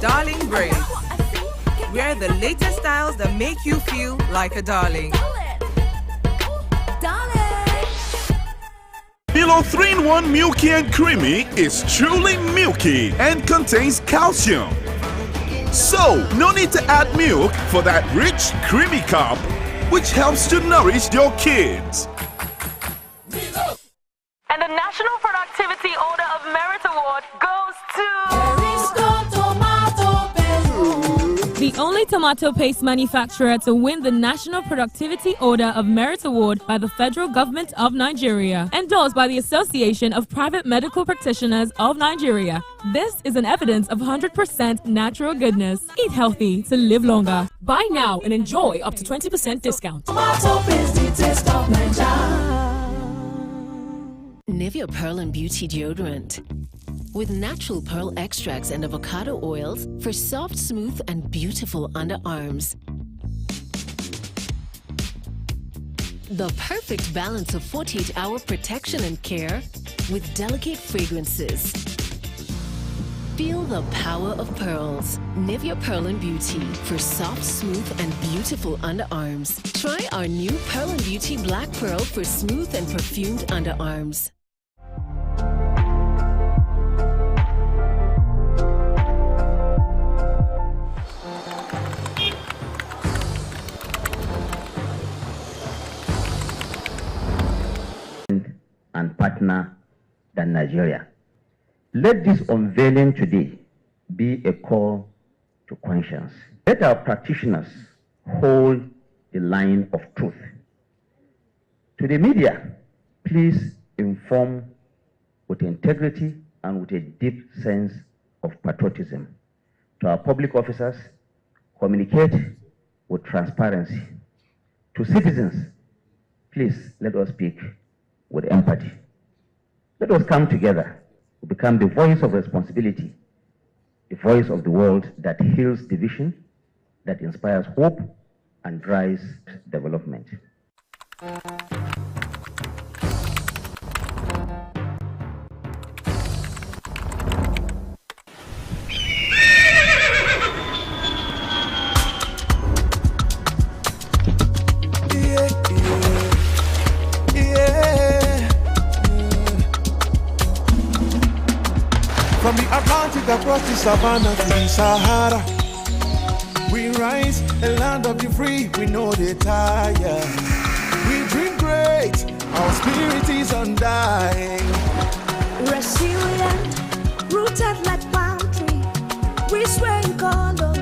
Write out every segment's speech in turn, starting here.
Darling braids. Wear the latest styles that make you feel like a darling. Milo 3-in-1 Milky and Creamy is truly milky and contains calcium. So, no need to add milk for that rich, creamy cup, which helps to nourish your kids. And the National Productivity Order of Merit Award goes to... The only tomato paste manufacturer to win the National Productivity Order of Merit Award by the Federal Government of Nigeria, endorsed by the Association of Private Medical Practitioners of Nigeria. This is an evidence of 100% natural goodness. Eat healthy to live longer. Buy now and enjoy up to 20% discount. Tomato paste, the taste of Nigeria. Nivea Pearl and Beauty Deodorant. With natural pearl extracts and avocado oils for soft, smooth, and beautiful underarms. The perfect balance of 48-hour protection and care with delicate fragrances. Feel the power of pearls. Nivea Pearl and Beauty for soft, smooth, and beautiful underarms. Try our new Pearl and Beauty Black Pearl for smooth and perfumed underarms. And partner than Nigeria. Let this unveiling today be a call to conscience. Let our practitioners hold the line of truth. To the media, please inform with integrity and with a deep sense of patriotism. To our public officers, communicate with transparency. To citizens, please let us speak with empathy. Let us come together to become the voice of responsibility, the voice of the world that heals division, that inspires hope and drives development. From the Atlantic across the savannah to the Sahara, we rise, a land of the free, we know they tire. We dream great, our spirit is undying. Resilient, rooted like palm tree. We sway in colors,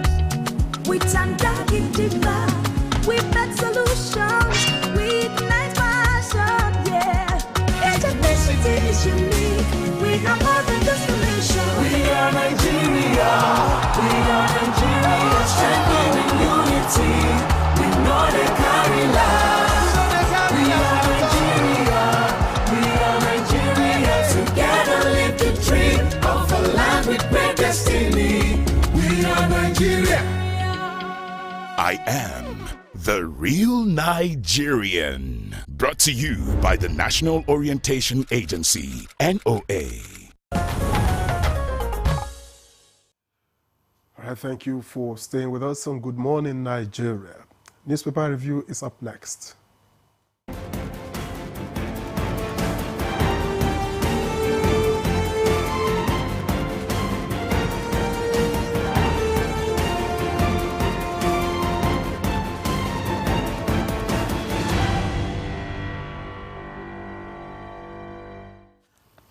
we turn dark into light. We make solutions, we ignite passion, yeah. Ethnicity is unique, we have more than just a nation. We are Nigeria, strengthening unity. We know they carry lives. We are Nigeria, together live the dream of a land with great destiny. We are Nigeria. I am the real Nigerian. Brought to you by the National Orientation Agency, NOA. All right, thank you for staying with us on Good Morning Nigeria. Newspaper review is up next.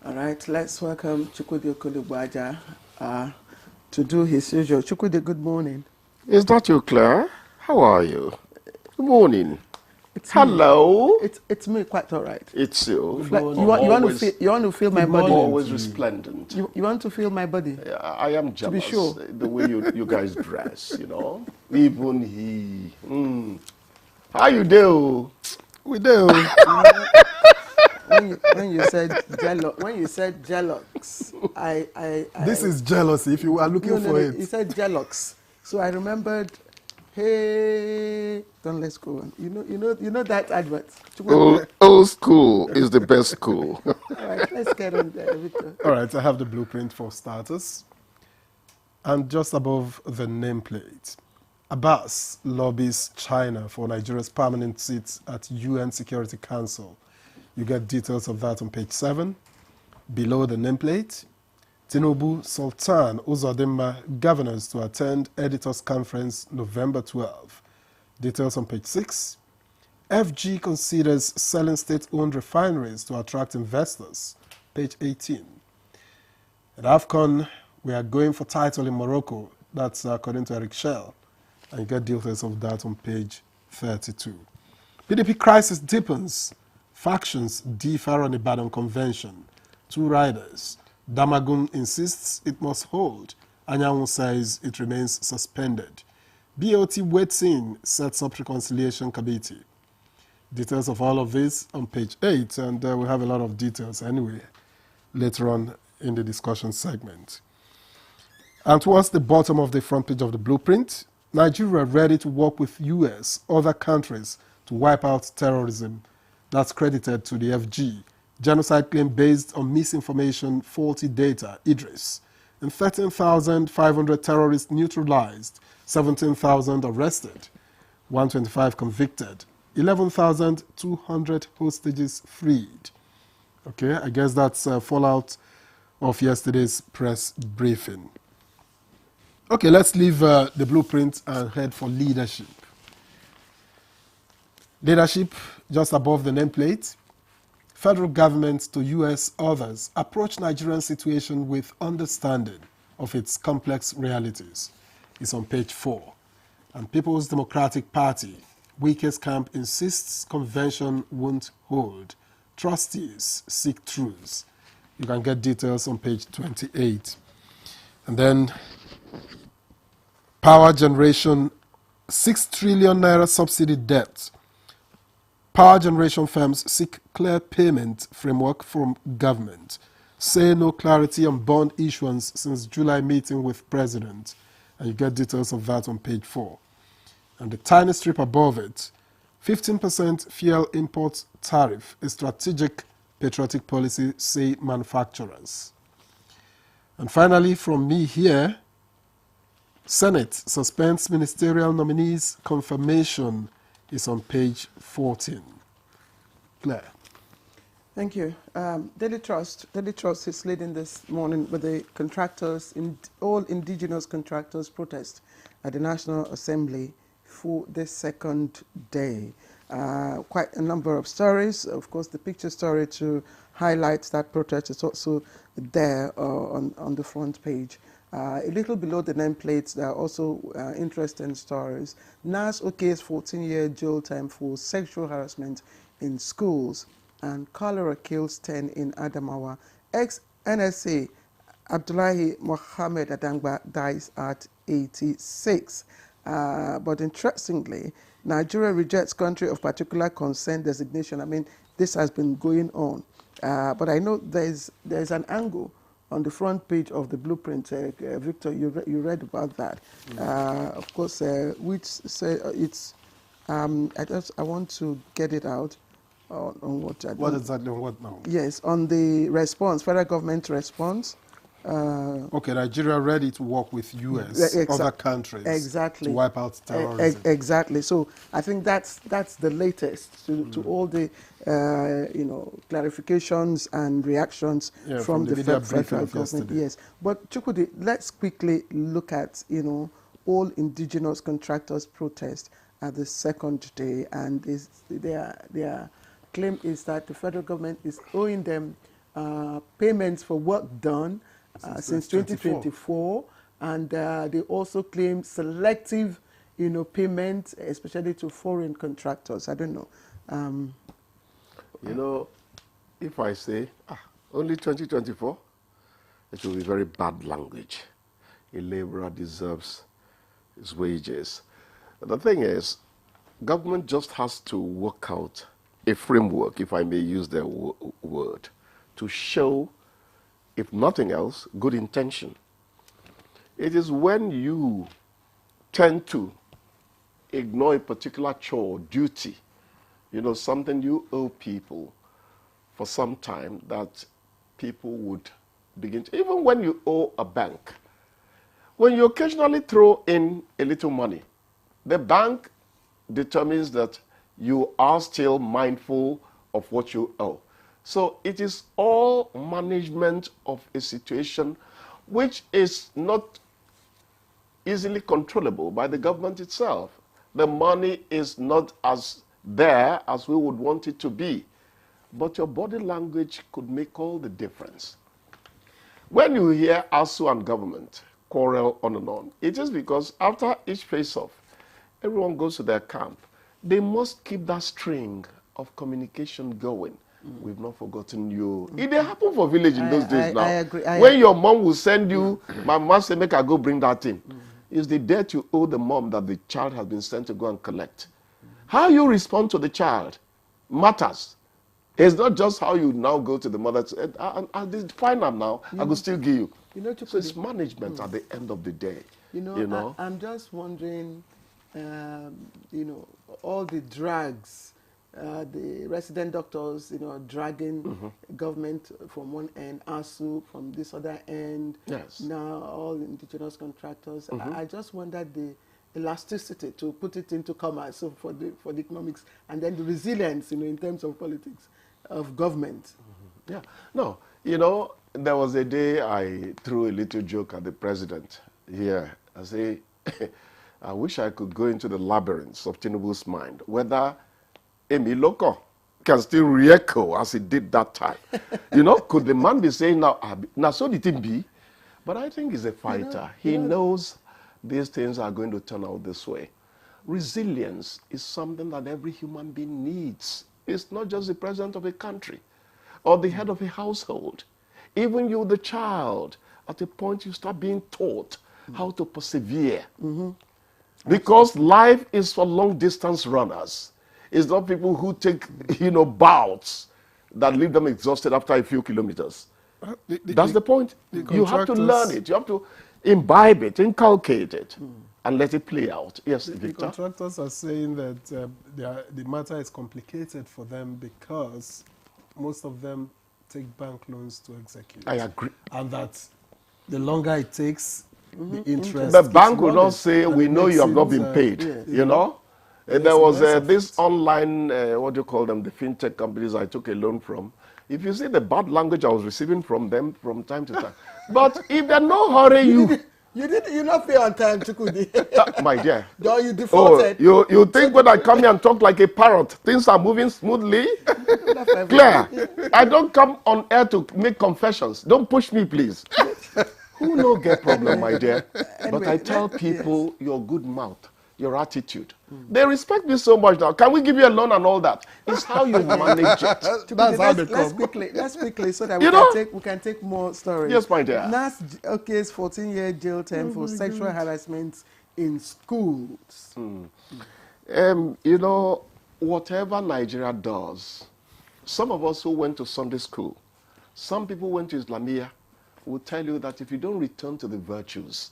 All right, let's welcome Chukwudi Okolugbaja to do his usual. Chukwudi, good morning. Is that you, Claire? How are you? Good morning. It's Hello. Me. It's me, quite all right. It's you. Like, you want to feel my body? Always resplendent. You want to feel my body? I am jealous. To be sure. The way you guys dress, you know. Even he. How you do? We do. When you said jealous, I this is jealousy. If you are looking for it, you said jealous. So I remembered. Hey, then let's go on. You know that advert. Old school is the best school. All right, let's get on there, Victor. All right, I have the blueprint for starters. And just above the nameplate, Abbas lobbies China for Nigeria's permanent seat at UN Security Council. You get details of that on page 7. Below the nameplate, Tinubu, Sultan, Uzodinma, governors to attend editors' conference November 12. Details on page 6. FG considers selling state-owned refineries to attract investors. Page 18. At AFCON, we are going for title in Morocco. That's according to Eric Schell. And you get details of that on page 32. PDP crisis deepens. Factions differ on Ibadan Convention. 2 riders. Damagun insists it must hold. Anyanwu says it remains suspended. BOT waits in, sets up reconciliation committee. Details of all of this on page 8, and we have a lot of details anyway later on in the discussion segment. And towards the bottom of the front page of the blueprint, Nigeria ready to work with US, other countries to wipe out terrorism. That's credited to the FG. Genocide claim based on misinformation, faulty data, Idris. And 13,500 terrorists neutralized, 17,000 arrested, 125 convicted, 11,200 hostages freed. Okay, I guess that's fallout of yesterday's press briefing. Okay, let's leave the blueprint and head for leadership. Leadership, just above the nameplate. Federal government to US others approach Nigerian situation with understanding of its complex realities. It's on page 4. And People's Democratic Party, Wike's camp insists convention won't hold. Trustees seek truths. You can get details on page 28. And then power generation, 6 trillion naira subsidy debt. Power generation firms seek clear payment framework from government. Say no clarity on bond issuance since July meeting with president. And you get details of that on page 4. And the tiny strip above it, 15% fuel import tariff, a strategic patriotic policy, say manufacturers. And finally, from me here, Senate suspends ministerial nominees confirmation is on page 14. Claire. Thank you. Daily Trust is leading this morning with the contractors, all indigenous contractors protest at the National Assembly for the second day. Quite a number of stories. Of course, the picture story to highlight that protest is also there on the front page. A little below the nameplates, there are also interesting stories. NAS okays 14-year jail time for sexual harassment in schools, and cholera kills 10 in Adamawa. Ex-NSA Abdullahi Mohammed Adangba dies at 86. But interestingly, Nigeria rejects country of particular concern designation. I mean, this has been going on. But I know there's an angle on the front page of the blueprint. Victor, you read about that. Of course, which say it's, I want to get it out on what. What exactly on what now? Yes, on the response, federal government response. Okay, Nigeria ready to work with US, other countries, exactly, to wipe out terrorism. Exactly. So I think that's the latest to all the clarifications and reactions from the federal government. Yes, but Chukwudi, let's quickly look at all indigenous contractors protest at the second day, and their claim is that the federal government is owing them payments for work done since 2024, and they also claim selective, payment, especially to foreign contractors. I don't know. If I say only 2024, it will be very bad language. A laborer deserves his wages. The thing is, government just has to work out a framework, if I may use the word, to show, if nothing else, good intention. It is when you tend to ignore a particular chore, duty, something you owe people for some time, that people would begin to, even when you owe a bank, When you occasionally throw in a little money, the bank determines that you are still mindful of what you owe. So it is all management of a situation which is not easily controllable by the government itself. The money is not as there as we would want it to be. But your body language could make all the difference. When you hear ASU and government quarrel on and on, it is because after each face-off, everyone goes to their camp. They must keep that string of communication going. We've not forgotten you. It didn't happen for village in those days now. I agree. When your mom will send you, my mom say, make I go bring that in. It's the debt you owe the mom that the child has been sent to go and collect. How you respond to the child matters. It's not just how you now go to the mother. I fine them now. I will still give you. So it's management at the end of the day. I'm just wondering, all the drags, the resident doctors, dragging government from one end, ASU from this other end. Yes. Now all indigenous contractors. I just wondered the elasticity, to put it into commerce, so for the economics, and then the resilience, in terms of politics, of government. Yeah. No, there was a day I threw a little joke at the president here. I say, I wish I could go into the labyrinths of Tinubu's mind, whether Emi Loko can still re-echo as he did that time. Could the man be saying now so did it be? But I think he's a fighter. He knows these things are going to turn out this way. Resilience is something that every human being needs. It's not just the president of a country or the head of a household. Even you, the child, at a point you start being taught how to persevere. Because life is for long-distance runners. It's not people who take, bouts that leave them exhausted after a few kilometers. That's the point. You have to learn it. You have to imbibe it, inculcate it, and let it play out. Yes, Victor? The contractors are saying that the matter is complicated for them because most of them take bank loans to execute. I agree. And that the longer it takes, the interest. The bank will not say, we know you have not been paid, And there was this online, what do you call them, the fintech companies I took a loan from. If you see the bad language I was receiving from them from time to time. But if they're no hurry, you not pay on time, Chukudi. My dear. No, you defaulted. You think when I come here and talk like a parrot, things are moving smoothly? Clear. I don't come on air to make confessions. Don't push me, please. Who no get problem, my dear? But I tell people your good mouth, your attitude. They respect me so much now. Can we give you a loan and all that? It's how you manage it. That's how they come. Let's quickly, so that we can take more stories. Yes, my dear. Nas case 14-year jail term for sexual harassment in schools. Whatever Nigeria does, some of us who went to Sunday school, some people went to Islamia, will tell you that if you don't return to the virtues,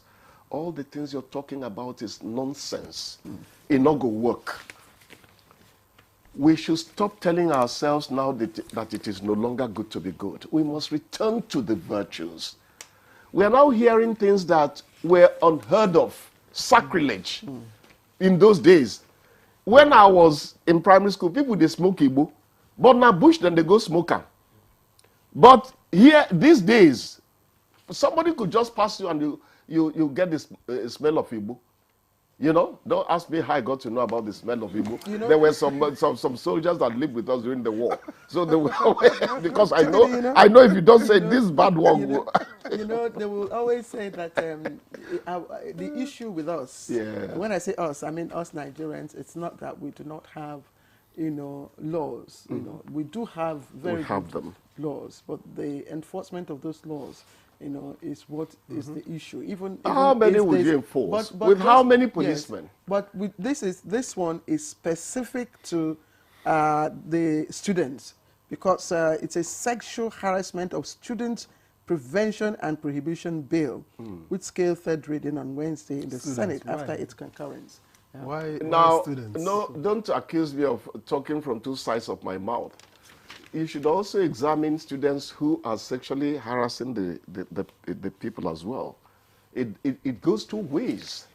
all the things you're talking about is nonsense. It not go work. We should stop telling ourselves now that it is no longer good to be good. We must return to the virtues. We are now hearing things that were unheard of, sacrilege in those days. When I was in primary school, people, they smoke Igbo. But now bush, then they go smoke 'em. But here, these days, somebody could just pass you and you get this smell of Igbo. Don't ask me how I got to know about the smell of Igbo. There were some soldiers that lived with us during the war. So they were, because I know if you don't say this bad one. They will always say that the issue with us, when I say us, I mean us Nigerians, it's not that we do not have, laws. We do have very good laws, but the enforcement of those laws, is what is the issue. Even how many would you enforce? With how many policemen? Yes, but this one is specific to the students, because it's a sexual harassment of students prevention and prohibition bill, which scaled third reading on Wednesday in the Senate after its concurrence. Why students? No, don't accuse me of talking from two sides of my mouth. You should also examine students who are sexually harassing the people as well. it goes two ways.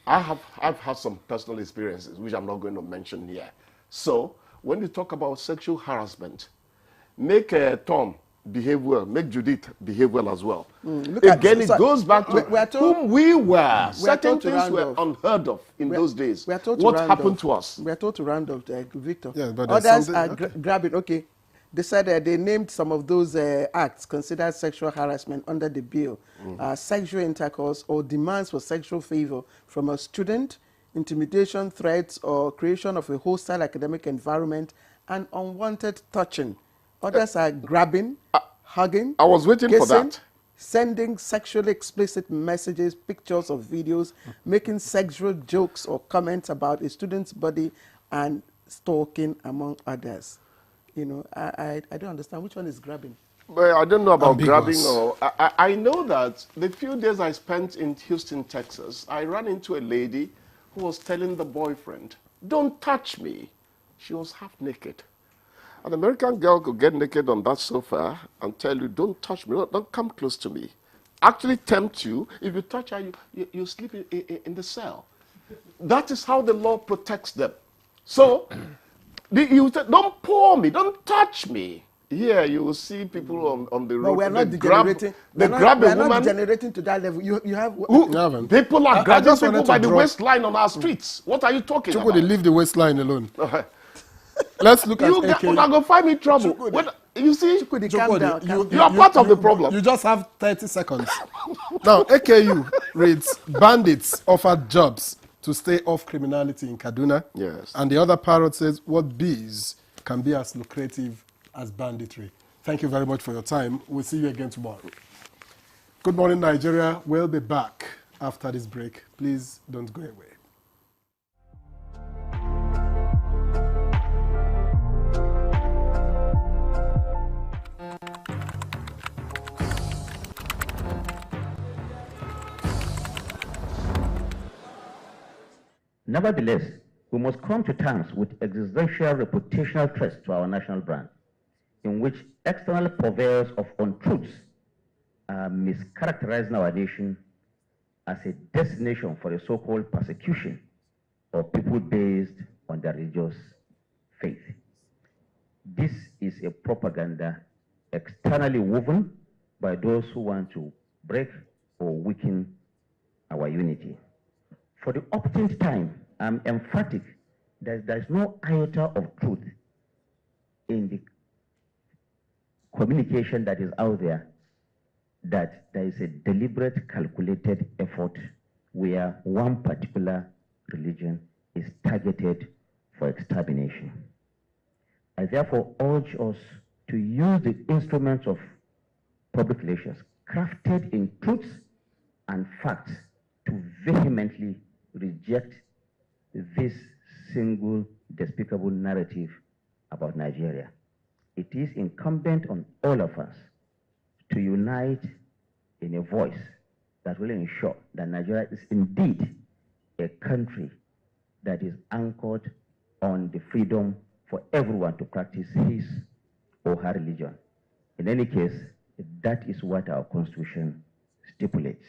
I've had some personal experiences, which I'm not going to mention here. So when you talk about sexual harassment, make Tom behave well, make Judith behave well as well. Again, it goes back to whom we were. Certain things were unheard of in those days. What happened to us? We are told to round off, Victor. Yeah, but others are grabbing. Okay, they said they named some of those acts considered sexual harassment under the bill. Sexual intercourse or demands for sexual favor from a student, intimidation, threats, or creation of a hostile academic environment, and unwanted touching. Others are grabbing, hugging. I was waiting kissing, for that. Sending sexually explicit messages, pictures or videos, making sexual jokes or comments about a student's body, and stalking, among others. You know, I don't understand which one is grabbing. Well, I don't know about Ambiguous. grabbing. Or I know that the few days I spent in Houston, Texas, I ran into a lady who was telling the boyfriend, "Don't touch me." She was half naked. An American girl could get naked on that sofa and tell you, "Don't touch me, don't come close to me." Actually tempt you. If you touch her, you sleep in the cell. That is how the law protects them. So, you say, "Don't pour me, don't touch me." Here you will see people on the road. But we are not they degenerating. grab we a are woman. not degenerating to that level. You have. People are grabbing just people wanted to by the draw- waistline on our streets. What are you talking about? Chukwudi, leave the waistline alone. Let's look at You are going to find me trouble. You see, Chukwudi, calm down. you are part of the problem. You just have 30 seconds. Now, AKU reads, bandits offered jobs to stay off criminality in Kaduna. Yes. And the other parrot says, what bees can be as lucrative as banditry? Thank you very much for your time. We'll see you again tomorrow. Good morning, Nigeria. We'll be back after this break. Please don't go away. Nevertheless, we must come to terms with existential reputational threats to our national brand, in which external purveyors of untruths are mischaracterizing our nation as a destination for the so-called persecution of people based on their religious faith. This is a propaganda externally woven by those who want to break or weaken our unity. For the umpteenth time, I'm emphatic that there is no iota of truth in the communication that is out there, that there is a deliberate, calculated effort where one particular religion is targeted for extermination. I therefore urge us to use the instruments of public relations crafted in truths and facts to vehemently reject this single despicable narrative about Nigeria. It is incumbent on all of us to unite in a voice that will ensure that Nigeria is indeed a country that is anchored on the freedom for everyone to practice his or her religion. In any case, that is what our Constitution stipulates.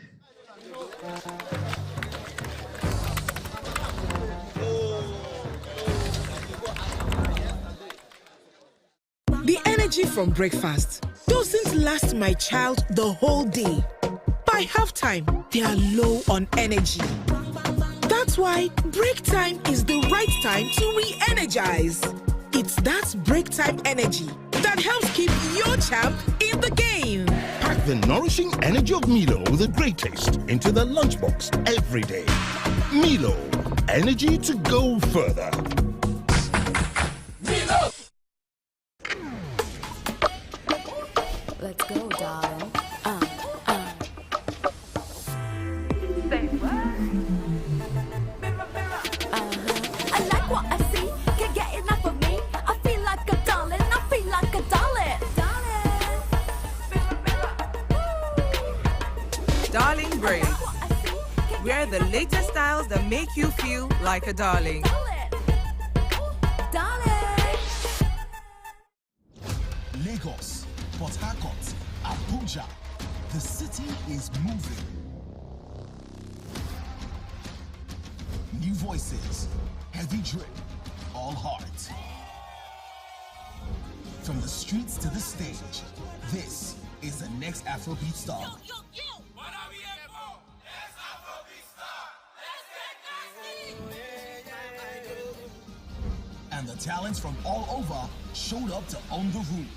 The energy from breakfast doesn't last my child the whole day. By halftime, they are low on energy. That's why break time is the right time to re-energize. It's that break time energy that helps keep your champ in the game. Pack the nourishing energy of Milo with a great taste into the lunchbox every day. Milo, energy to go further. Milo! Let's go, darling. Say what? I like what I see. Can't get enough of me. I feel like a darling. I feel like a darling. Darling Braid. Wear the latest styles that make you feel like a darling. Lagos, Port Harcourt, Abuja. The city is moving. few voices, heavy drip, all heart. From the streets to the stage, this is the next Afrobeat star. Yo, yo, yo! What are we here for? Let's Afrobeat star! Let's get nasty! And the talents from all over showed up to own the room.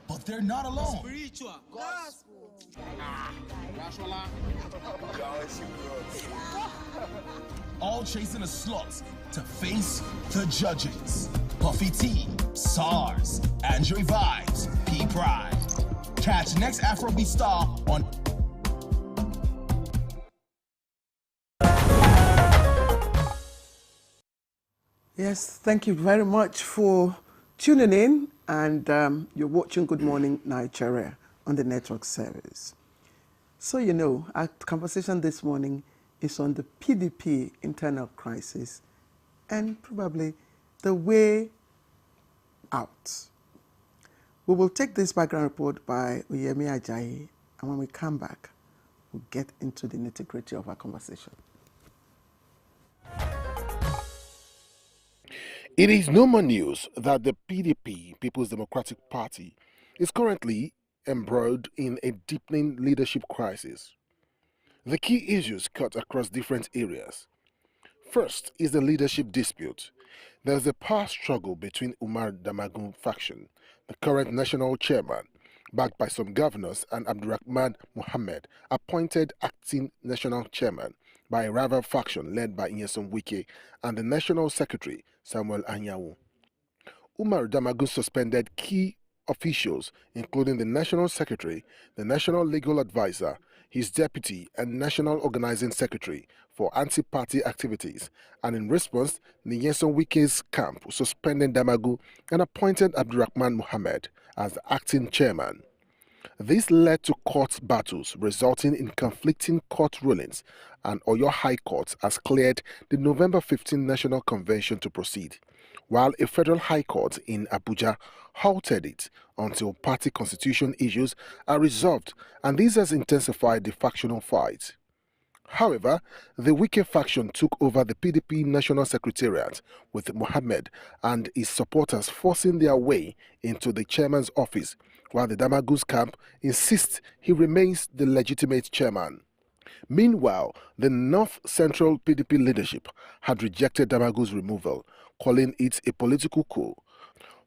But they're not alone. Spiritual. Gospel. All chasing a slot to face the judges. Puffy T, SARS, Andre Vibes, P Pride. Catch next Afrobeat star on. Yes, thank you very much for tuning in, and you're watching Good Morning Nigeria on the network service. So you know, our conversation this morning is on the PDP internal crisis and probably the way out. We will take this background report by Oyemi Ajayi, and when we come back, we'll get into the nitty-gritty of our conversation. It is no more news that the PDP, People's Democratic Party, is currently embroiled in a deepening leadership crisis. The key issues cut across different areas. First is the leadership dispute. There's a power struggle between Umar Damagun faction, the current national chairman, backed by some governors, and Abdurrahman Mohammed, appointed acting national chairman by a rival faction led by Nyesom Wike and the national secretary, Samuel Anyanwu. Umar Damagun suspended key officials, including the national secretary, the national legal advisor, his deputy, and national organizing secretary for anti-party activities, and in response, Nyesom Wike's camp suspended Damagun and appointed Abdurrahman Mohammed as the acting chairman. This led to court battles, resulting in conflicting court rulings, and Oyo High Court has cleared the November 15 National Convention to proceed, while a federal high court in Abuja halted it until party constitution issues are resolved, and this has intensified the factional fight. However, the Wike faction took over the PDP National Secretariat, with Mohammed and his supporters forcing their way into the chairman's office, while the Damagun's camp insists he remains the legitimate chairman. Meanwhile, the North Central PDP leadership had rejected Damagun's removal, calling it a political coup.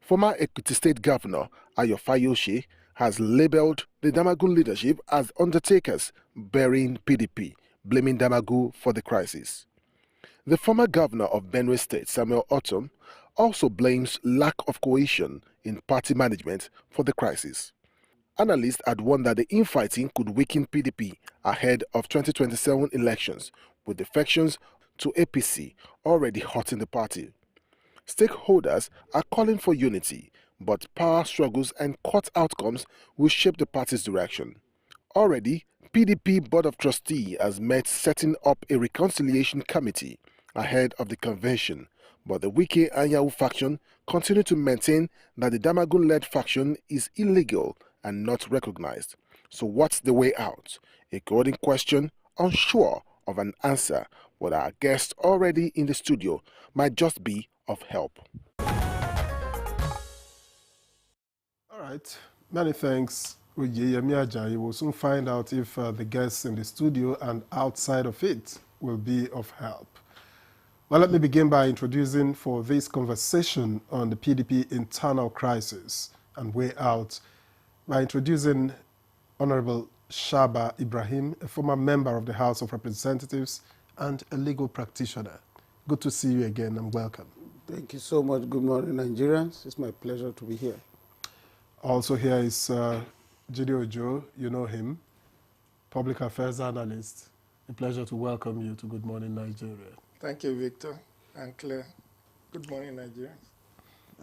Former Ekiti State Governor Ayo Fayose has labeled the Damagun leadership as undertakers burying PDP, blaming Damagun for the crisis. The former governor of Benue State, Samuel Otom, also blames lack of cohesion in party management for the crisis. Analysts had warned that the infighting could weaken PDP ahead of 2027 elections, with defections to APC already hurting the party. Stakeholders are calling for unity, but power struggles and court outcomes will shape the party's direction. Already, PDP Board of Trustees has met setting up a reconciliation committee ahead of the convention, but the Wike Anyanwu faction continue to maintain that the Damagun-led faction is illegal and not recognized. So what's the way out? A golden question, unsure of an answer, but our guest already in the studio might just be of help. All right, many thanks, Oyemi Ajayi. We'll soon find out if the guests in the studio and outside of it will be of help. Well, let me begin by introducing for this conversation on the PDP internal crisis and way out, by introducing Honorable Shaba Ibrahim, a former member of the House of Representatives and a legal practitioner. Good to see you again and welcome. Thank you so much. Good morning, Nigerians. It's my pleasure to be here. Also here is Jide Ojo. You know him, public affairs analyst. A pleasure to welcome you to Good Morning Nigeria. Thank you, Victor and Claire. Good morning, Nigerians.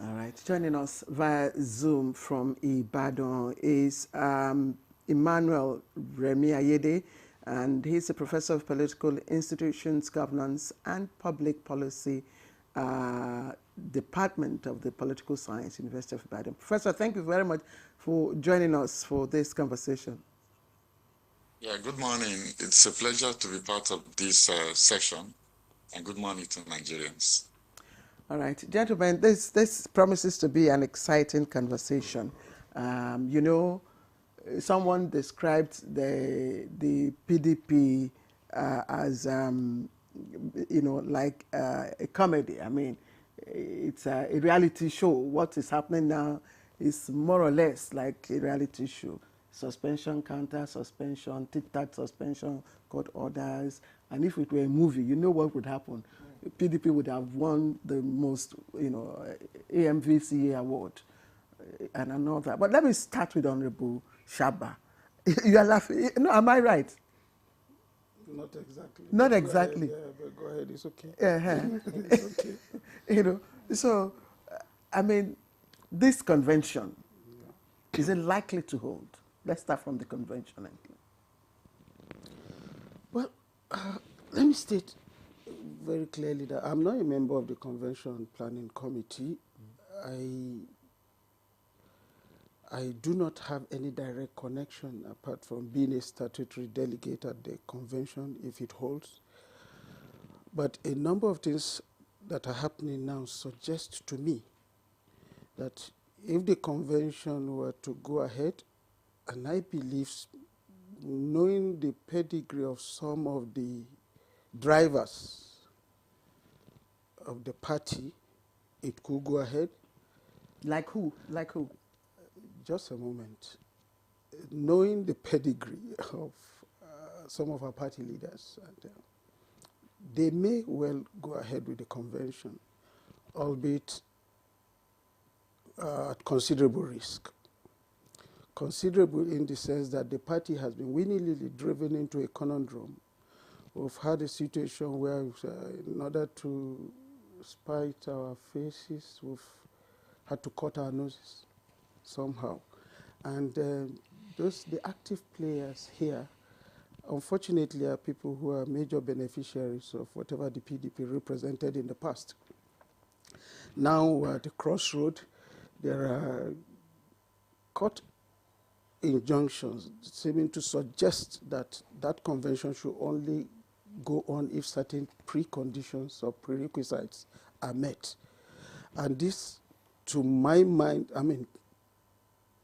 All right, joining us via Zoom from Ibadan is Emmanuel Remi Ayede, and he's a professor of political institutions, governance, and public policy Department of the Political Science, University of Ibadan. Professor, thank you very much for joining us for this conversation. Yeah, good morning. It's a pleasure to be part of this session, and good morning to Nigerians. All right, gentlemen, this promises to be an exciting conversation. You know, someone described the PDP as, you know, like a comedy. I mean, it's a reality show. What is happening now is more or less like a reality show. Suspension, counter suspension, tit-tat suspension, court orders. And if it were a movie, you know what would happen? PDP would have won the most, you know, AMVCA award and another. But let me start with Honorable Shaba. You are laughing. No, am I right? Not exactly. Not exactly. Go ahead, yeah, but go ahead. It's okay. It's okay. You know, so, I mean, this convention, is it likely to hold? Let's start from the convention. Well, let me state very clearly that I'm not a member of the Convention Planning Committee. I do not have any direct connection apart from being a statutory delegate at the convention if it holds. But a number of things that are happening now suggest to me that if the convention were to go ahead, and I believe, knowing the pedigree of some of the drivers of the party, it could go ahead. Like who? Like who? Just a moment. Knowing the pedigree of some of our party leaders, and, they may well go ahead with the convention, albeit at considerable risk. Considerable in the sense that the party has been willingly driven into a conundrum. We've had a situation where, in order to spite our faces, we've had to cut our noses somehow. And the active players here, unfortunately, are people who are major beneficiaries of whatever the PDP represented in the past. Now we're at a crossroad. There are court injunctions seeming to suggest that that convention should only go on if certain preconditions or prerequisites are met. And this, to my mind,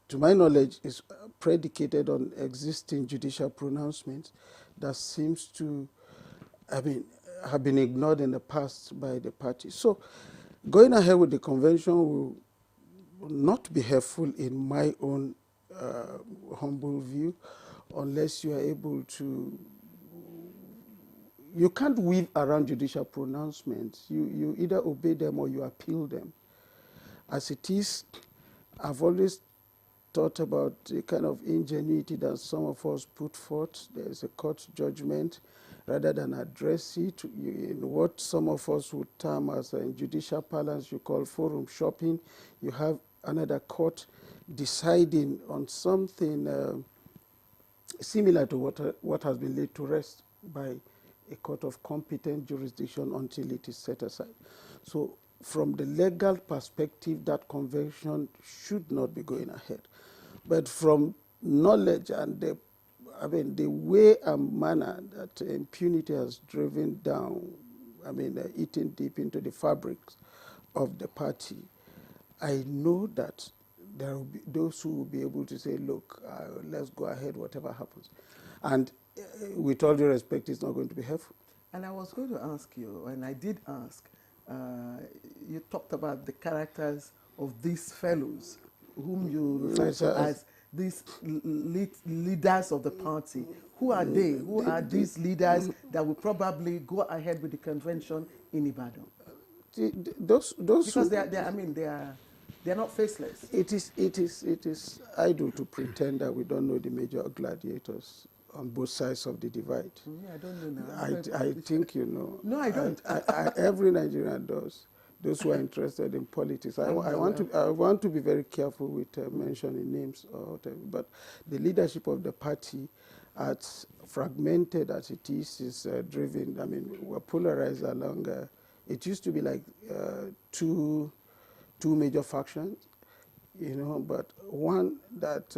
to my knowledge, is predicated on existing judicial pronouncements that seems to, have been ignored in the past by the party. So going ahead with the convention will not be helpful in my own humble view, unless you are able to, you can't weave around judicial pronouncements. You either obey them or you appeal them. As it is, I've always thought about the kind of ingenuity that some of us put forth. There is a court judgment. Rather than address it in what some of us would term as in judicial parlance you call forum shopping, you have another court deciding on something similar to what has been laid to rest by a court of competent jurisdiction until it is set aside. So from the legal perspective, that convention should not be going ahead. But from knowledge and the way and manner that impunity has driven down, eating deep into the fabrics of the party, I know that there will be those who will be able to say, look, let's go ahead, whatever happens. And with all due respect, it's not going to be helpful. And I was going to ask you, and I did ask, you talked about the characters of these fellows, whom you refer to as these leaders of the party. Who are they? Who are these leaders that will probably go ahead with the convention in Ibadan? Those because they're not faceless. It is idle to pretend that we don't know the major gladiators on both sides of the divide. Yeah, I don't know now. I think you know. No, I don't. Every Nigerian does. Those who are interested in politics. I want to be very careful with mentioning names or whatever. But the leadership of the party, as fragmented as it is driven. We're polarized along It used to be like two major factions, but one that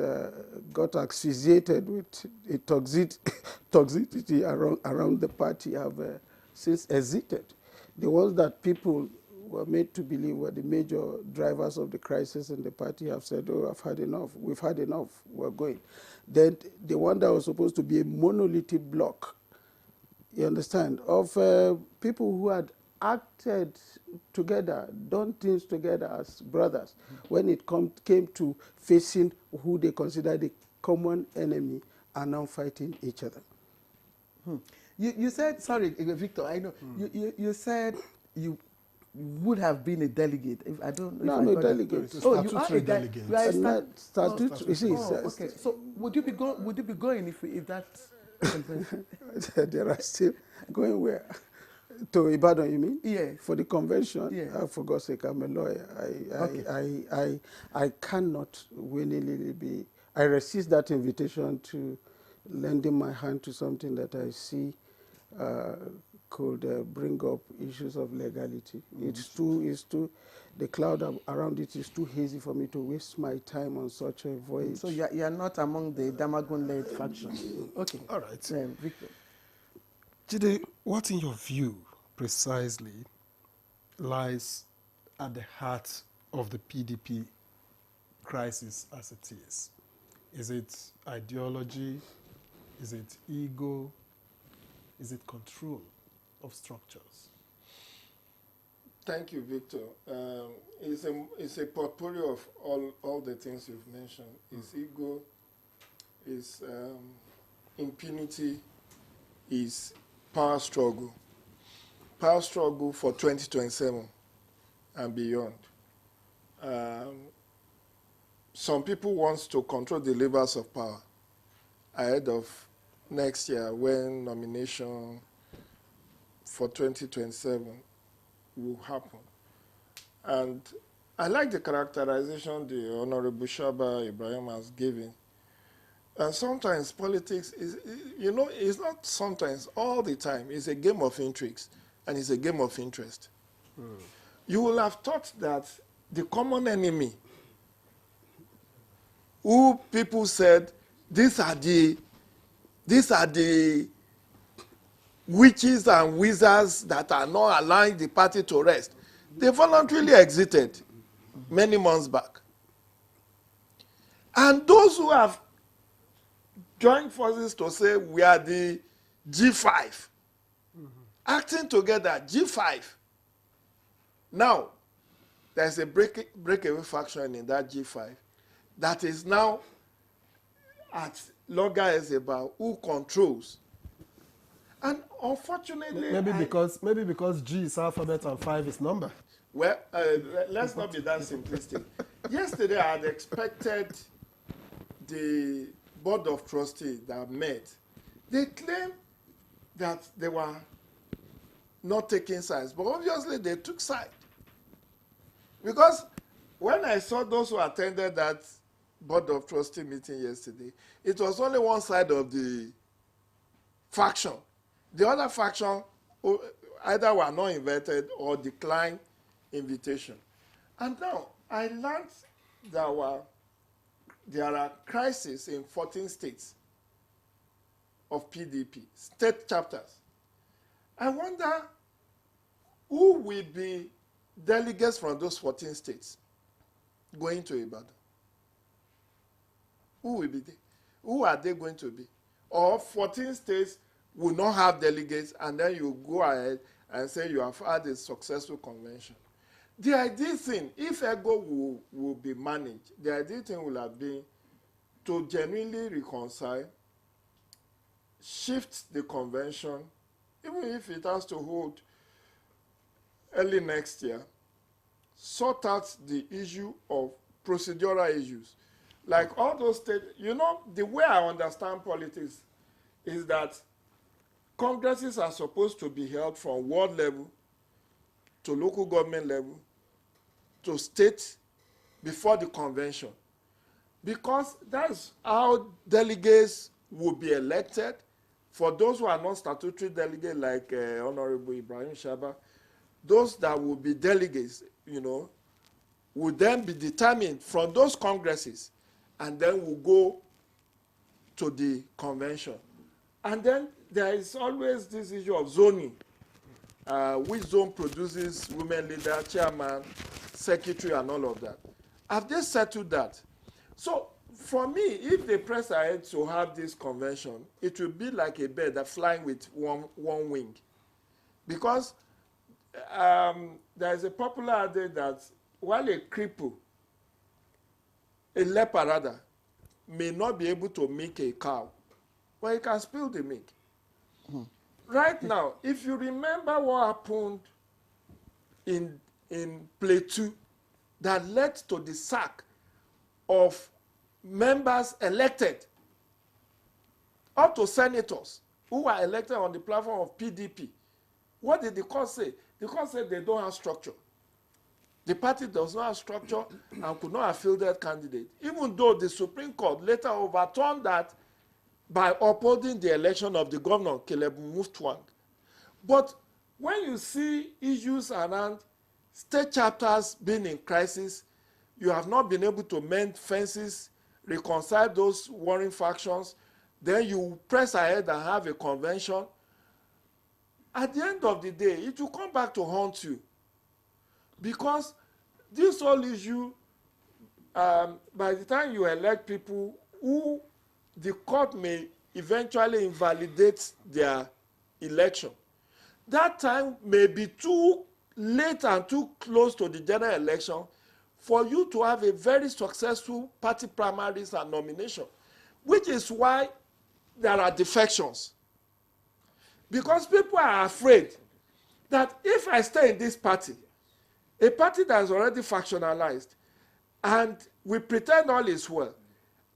got asphyxiated with a toxicity around the party have since exited. The ones that people were made to believe were the major drivers of the crisis in the party have said, oh, I've had enough, we've had enough, we're going. Then the one that was supposed to be a monolithic bloc, you understand, of people who had acted together, done things together as brothers, when it came to facing who they considered the common enemy, are now fighting each other. You said, sorry, Victor, I know, you said you would have been a delegate. If I don't know. No, I'm a delegate. Oh, you are a delegate. You are a statutory. Okay. So would you be going if that? There are still going where? To Ibadan, you mean? Yeah. For the convention? Yeah. For God's sake, I'm a lawyer. I cannot willingly be. I resist that invitation to lending my hand to something that I see could bring up issues of legality. It's too. The cloud around it is too hazy for me to waste my time on such a voyage. So you're not among the Damagun-led faction. Okay. All right. Victor. Jide, what in your view precisely lies at the heart of the PDP crisis as it is? Is it ideology? Is it ego? Is it control of structures? Thank you, Victor. It's a portfolio of all the things you've mentioned. It's ego, it's impunity, it's power struggle. Power struggle for 2027 and beyond. Some people want to control the levers of power ahead of next year when nomination for 2027 will happen. And I like the characterization the Honorable Shaba Ibrahim has given. And sometimes politics is, it's not sometimes, all the time. It's a game of intrigues and it's a game of interest. You will have thought that the common enemy, who people said, these are the witches and wizards that are not allowing the party to rest. They voluntarily exited many months back. And those who have joined forces to say we are the G5, acting together, G5. Now, there's a breakaway faction in that G5 that is now at loggerheads about who controls. And unfortunately, maybe because G is alphabet and 5 is number. Well, let's not be that simplistic. Yesterday, I had expected the board of trustees that met. They claimed that they were not taking sides, but obviously they took side. Because when I saw those who attended that board of trustee meeting yesterday, it was only one side of the faction. The other faction either were not invited or declined invitation. And now I learned that there are crises in 14 states of PDP, state chapters. I wonder who will be delegates from those 14 states going to Ibadan. Who will be there? Who are they going to be? Or 14 states will not have delegates, and then you go ahead and say you have had a successful convention. The ideal thing, if EGO will be managed, the ideal thing will have been to genuinely reconcile, shift the convention, even if it has to hold early next year, sort out the issue of procedural issues. Like all those states, the way I understand politics is that congresses are supposed to be held from ward level to local government level to state before the convention. Because that's how delegates will be elected. For those who are not statutory delegates like Honorable Ibrahim Shaba, those that will be delegates, will then be determined from those congresses, and then will go to the convention. And then there is always this issue of zoning. Which zone produces women leader, chairman, secretary, and all of that. Have they settled that? So for me, if they press ahead to have this convention, it will be like a bird that flying with one wing. Because there is a popular adage that while a cripple, a leper rather, may not be able to milk a cow, but he can spill the milk. Right now, if you remember what happened in Plateau that led to the sack of members elected, up to senators who were elected on the platform of PDP, what did the court say? The court said they don't have structure. The party does not have structure and could not have fielded candidate, even though the Supreme Court later overturned that by upholding the election of the governor, Caleb Mutfwang. But when you see issues around state chapters being in crisis, you have not been able to mend fences, reconcile those warring factions, then you press ahead and have a convention. At the end of the day, it will come back to haunt you. Because this whole issue, by the time you elect people who the court may eventually invalidate their election, that time may be too late and too close to the general election for you to have a very successful party primaries and nomination, which is why there are defections. Because people are afraid that if I stay in this party, a party that is already factionalized, and we pretend all is well,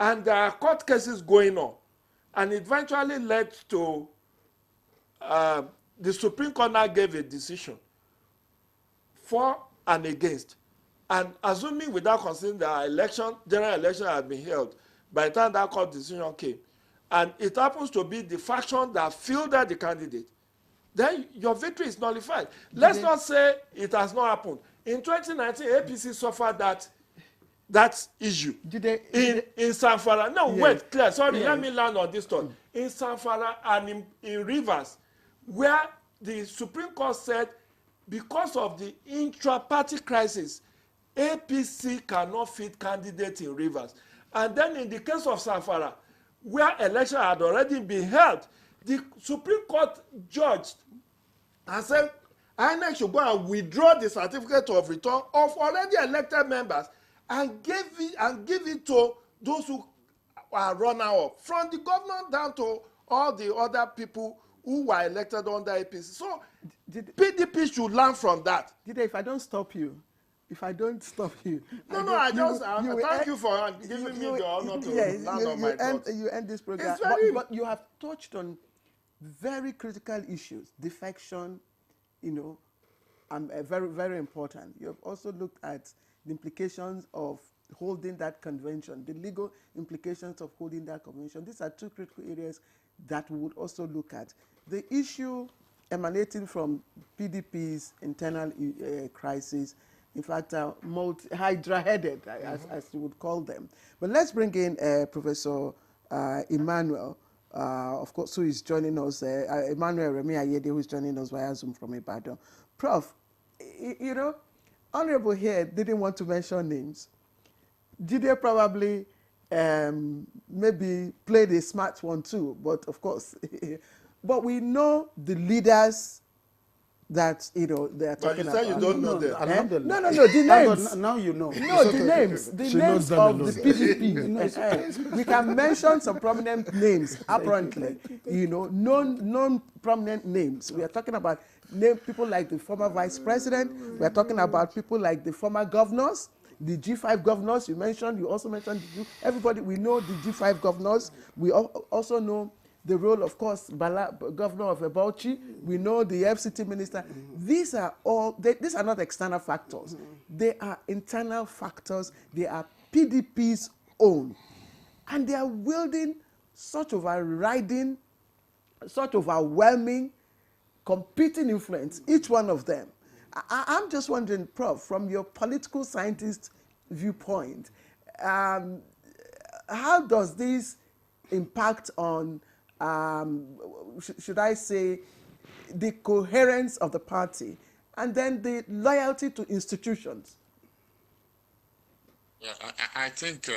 and there are court cases going on, and eventually led to the Supreme Court now gave a decision for and against. And assuming without considering the general election had been held, by the time that court decision came, and it happens to be the faction that fielded the candidate, then your victory is nullified. Let's not say it has not happened. In 2019, APC suffered that issue. In Zamfara. No, yes. Wait, Claire, sorry, yes. Let me land on this thought. In Zamfara and in Rivers, where the Supreme Court said because of the intra-party crisis, APC cannot fit candidates in Rivers. And then in the case of Zamfara, where election had already been held, the Supreme Court judged and said INEC should go and withdraw the certificate of return of already elected members and give it to those who are runner-up, from the governor down to all the other people who were elected under APC. So PDP should learn from that. If I don't stop you, No, thank you for giving me the honor to land on my thoughts. You end this program. But you have touched on very critical issues, defection, very, very important. You have also looked at the implications of holding that convention, the legal implications of holding that convention. These are two critical areas that we would also look at. The issue emanating from PDP's internal crisis, in fact, hydra-headed, as you would call them. But let's bring in Professor Emmanuel, of course, who is joining us, Emmanuel Remi Ayede, who is joining us via Zoom from Ibadan. Prof, Honorable here didn't want to mention names. Jide probably maybe played a smart one too, but of course, but we know the leaders that they are talking about. But you said you don't know them. No, the names. Now you know. No, the names. The names of the PDP. We can mention some prominent names, apparently. Non prominent names. We are talking about people like the former vice president. We are talking about people like the former governors, the G5 governors you mentioned. You also mentioned everybody. We know the G5 governors. We also know the role, of course, governor of Bauchi. We know the FCT minister. These are these are not external factors. They are internal factors. They are PDP's own. And they are wielding such overriding, such overwhelming, competing influence, each one of them. I'm just wondering, Prof, from your political scientist viewpoint, how does this impact on, should I say, the coherence of the party and then the loyalty to institutions? Yeah, I think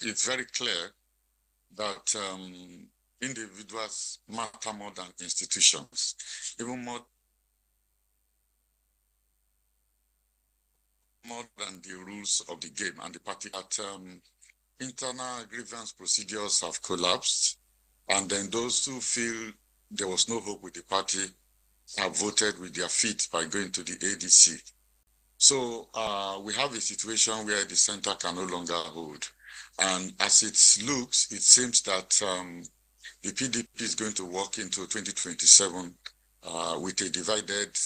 it's very clear that individuals matter more than institutions, even more than the rules of the game and the party. That internal grievance procedures have collapsed, and then those who feel there was no hope with the party have voted with their feet by going to the ADC. So we have a situation where the center can no longer hold. And as it looks, it seems that the PDP is going to walk into 2027 with a divided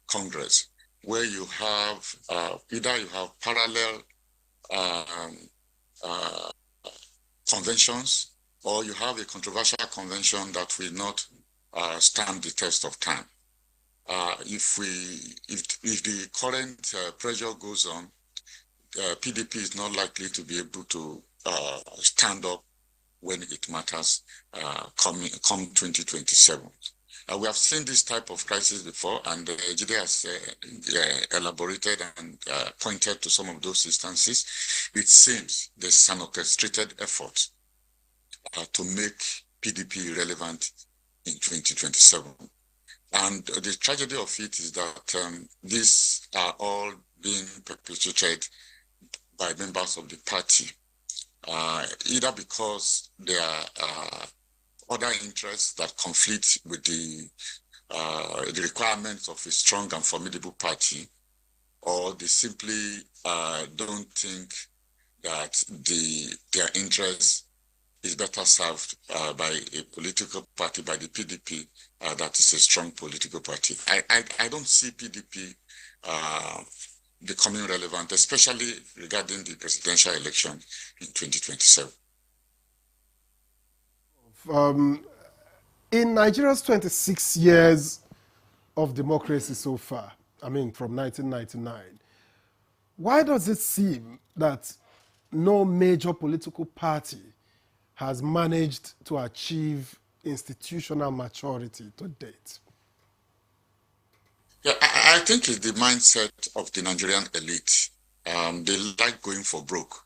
Congress, where you have either you have parallel conventions, or you have a controversial convention that will not stand the test of time. If the current pressure goes on, PDP is not likely to be able to stand up when it matters come 2027. We have seen this type of crisis before, and Jide has elaborated and pointed to some of those instances. It seems there's an orchestrated effort to make PDP relevant in 2027. And the tragedy of it is that these are all being perpetuated by members of the party, either because there are other interests that conflict with the requirements of a strong and formidable party, or they simply don't think that their interests is better served by a political party, by the PDP, that is a strong political party. I don't see PDP becoming relevant, especially regarding the presidential election in 2027. In Nigeria's 26 years of democracy so far, I mean from 1999, why does it seem that no major political party has managed to achieve institutional maturity to date? Yeah, I think it's the mindset of the Nigerian elite. They like going for broke.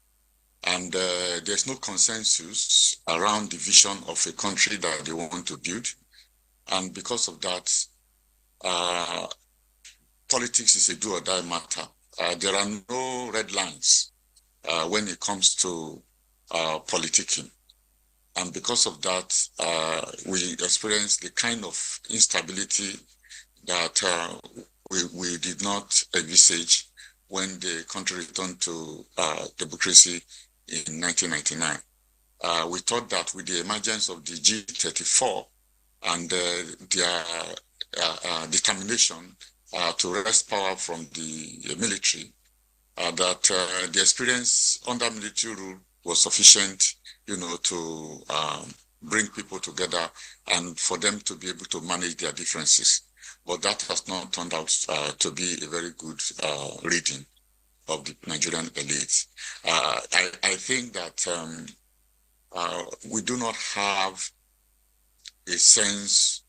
And there's no consensus around the vision of a country that they want to build. And because of that, politics is a do or die matter. There are no red lines when it comes to politicking. And because of that, we experience the kind of instability that we did not envisage when the country returned to democracy in 1999. We thought that with the emergence of the G34 and their determination to wrest power from the military, that the experience under military rule was sufficient, to bring people together and for them to be able to manage their differences. But that has not turned out to be a very good reading of the Nigerian elite. I think that we do not have a sense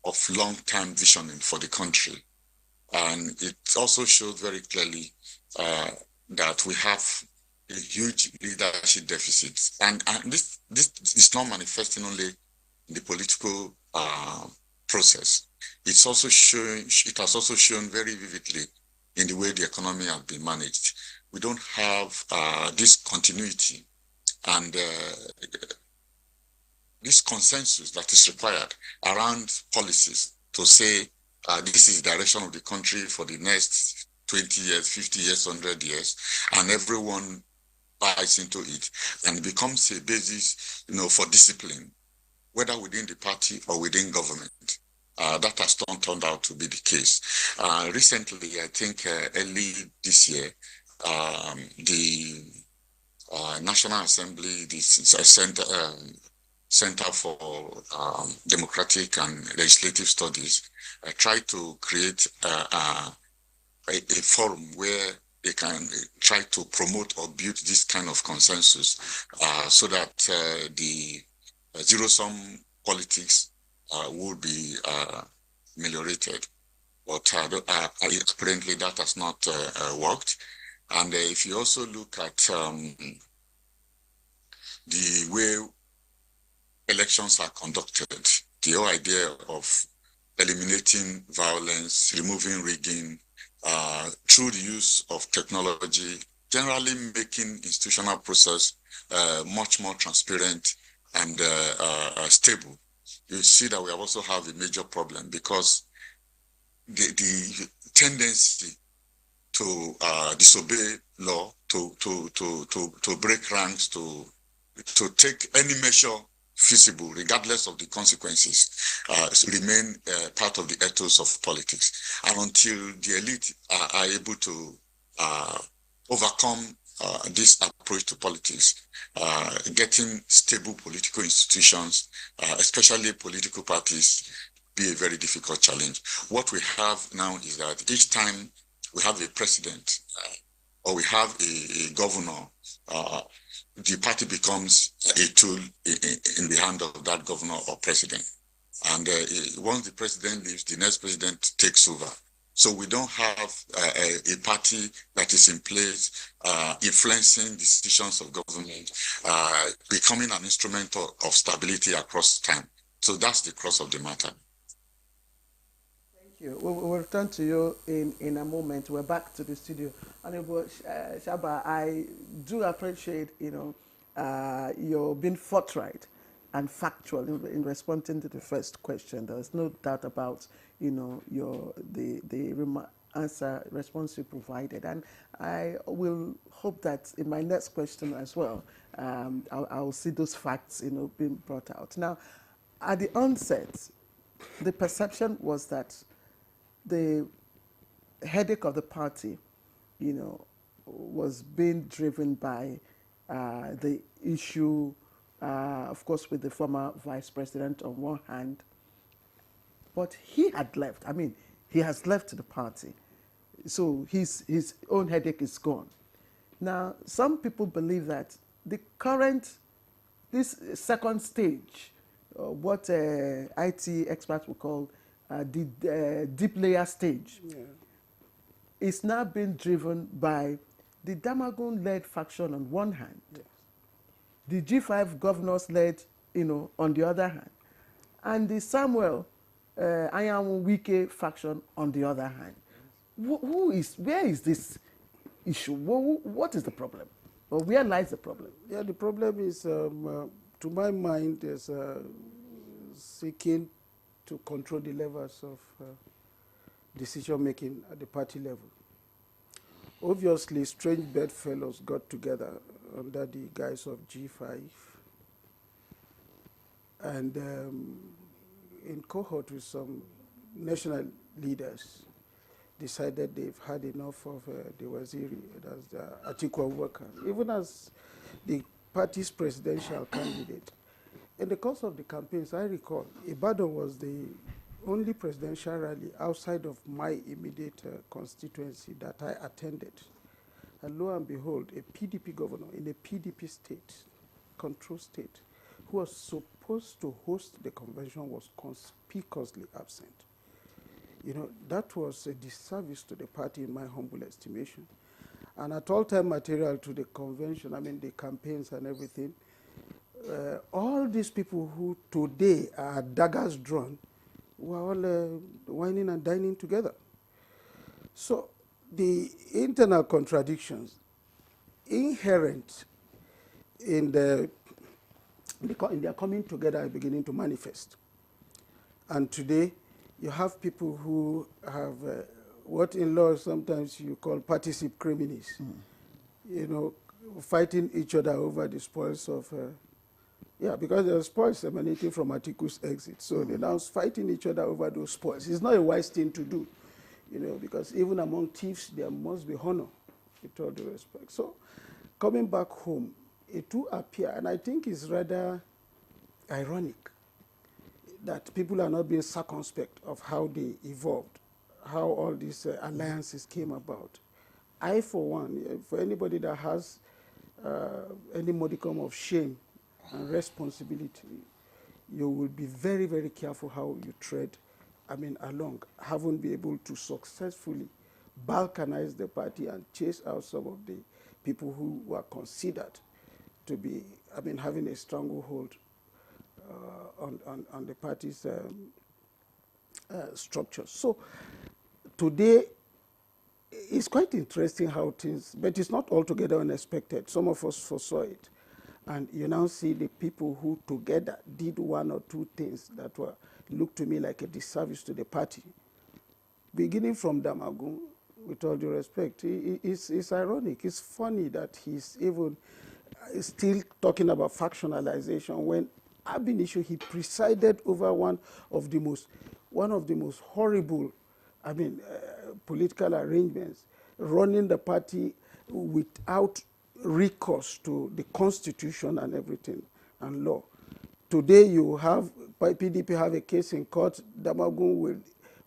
of long-term visioning for the country. And it also shows very clearly that we have a huge leadership deficit. And this is not manifesting only in the political process. It has also shown very vividly in the way the economy has been managed. We don't have this continuity and this consensus that is required around policies to say this is the direction of the country for the next 20 years, 50 years, 100 years, and everyone buys into it, and it becomes a basis, for discipline, whether within the party or within government. That has not turned out to be the case. Recently, I think early this year, the National Assembly, the Center for Democratic and Legislative Studies try to create a forum where they can try to promote or build this kind of consensus so that the zero-sum politics will be ameliorated. But apparently that has not worked. And if you also look at the way elections are conducted, the whole idea of eliminating violence, removing rigging, through the use of technology, generally making institutional process much more transparent and stable, you see that we also have a major problem because the tendency to disobey law, to break ranks, to take any measure feasible, regardless of the consequences, remain part of the ethos of politics. And until the elite are able to overcome this approach to politics, getting stable political institutions, especially political parties, be a very difficult challenge. What we have now is that each time we have a president or we have a governor, the party becomes a tool in the hand of that governor or president. And once the president leaves, the next president takes over. So we don't have a party that is in place influencing decisions of government, becoming an instrument of stability across time. So that's the crux of the matter. Thank you. We'll return to you in a moment. We're back to the studio. Honorable Shaba, I do appreciate, your being forthright and factual in responding to the first question. There's no doubt about, the response you provided. And I will hope that in my next question as well, I'll see those facts, being brought out. Now, at the onset, the perception was that the headache of the party, was being driven by the issue, of course, with the former vice president on one hand, but he had left. I mean, he has left the party. So his own headache is gone. Now, some people believe that the this second stage, what IT experts will call the deep layer stage, is now being driven by the Damagun-led faction on one hand, the G5 governors-led, on the other hand, and the Samuel Anyanwu Wike faction on the other hand. Where is this issue? What is the problem? Or where lies the problem? Yeah, the problem is, to my mind, is seeking to control the levels of decision-making at the party level. Obviously, strange bedfellows got together under the guise of G5 and in cohort with some national leaders decided they've had enough of the Waziri, that's the Atiku Abubakar, even as the party's presidential candidate. In the course of the campaigns, I recall, Ibadan was the only presidential rally outside of my immediate constituency that I attended. And lo and behold, a PDP governor in a PDP state, control state, who was supposed to host the convention was conspicuously absent. That was a disservice to the party in my humble estimation. And at all-time material to the convention, I mean the campaigns and everything, all these people who today are daggers drawn were all whining and dining together. So the internal contradictions inherent in their coming together are beginning to manifest. And today, you have people who have what in law sometimes you call participe criminis, fighting each other over the spoils of, because there are spoils emanating from Atiku's exit. So they're now fighting each other over those spoils. It's not a wise thing to do, because even among thieves, there must be honor, with all due respect. So coming back home, it do appear, and I think it's rather ironic that people are not being circumspect of how they evolved, how all these alliances came about. I, for one, for anybody that has any modicum of shame and responsibility, you will be very, very careful how you tread, along. Haven't been able to successfully balkanize the party and chase out some of the people who were considered to be, having a stranglehold on the party's structure. So today, it's quite interesting how things, but it's not altogether unexpected. Some of us foresaw it. And you now see the people who together did one or two things that looked to me like a disservice to the party. Beginning from Damagun, with all due respect, it's ironic. It's funny that he's even still talking about factionalization when ab initio he presided over one of the most horrible, political arrangements, running the party without recourse to the constitution and everything and law. Today you have, PDP have a case in court, Damagun will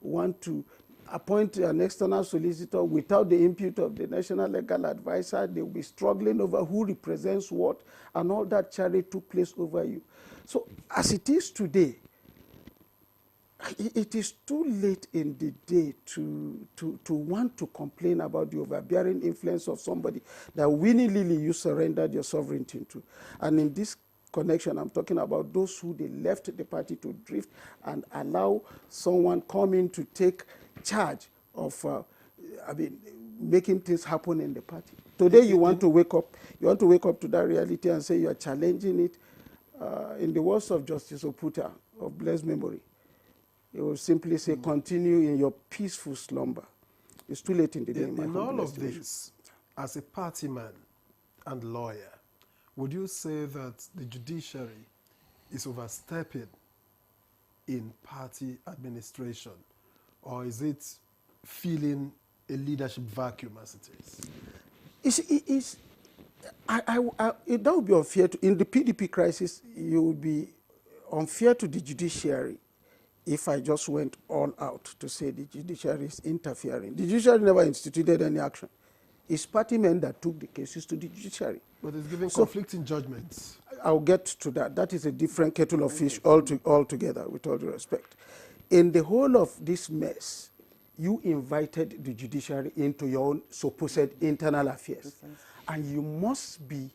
want to appoint an external solicitor without the input of the national legal advisor. They will be struggling over who represents what, and all that charade took place over you. So as it is today, it is too late in the day to want to complain about the overbearing influence of somebody that willy-nilly you surrendered your sovereignty to. And in this connection, I'm talking about those who they left the party to drift and allow someone come in to take charge of, making things happen in the party. Today, you want to wake up. You want to wake up to that reality and say you are challenging it. In the words of Justice Oputa of blessed memory, he will simply say, continue in your peaceful slumber. It's too late in the day. In all of this, as a party man and lawyer, would you say that the judiciary is overstepping in party administration, or is it filling a leadership vacuum as it is? That would be unfair. In the PDP crisis, you would be unfair to the judiciary if I just went all out to say the judiciary is interfering. The judiciary never instituted any action. It's party men that took the cases to the judiciary. But it's giving conflicting judgments. I'll get to that. That is a different kettle of fish altogether, with all due respect. In the whole of this mess, you invited the judiciary into your own supposed internal affairs. And you must be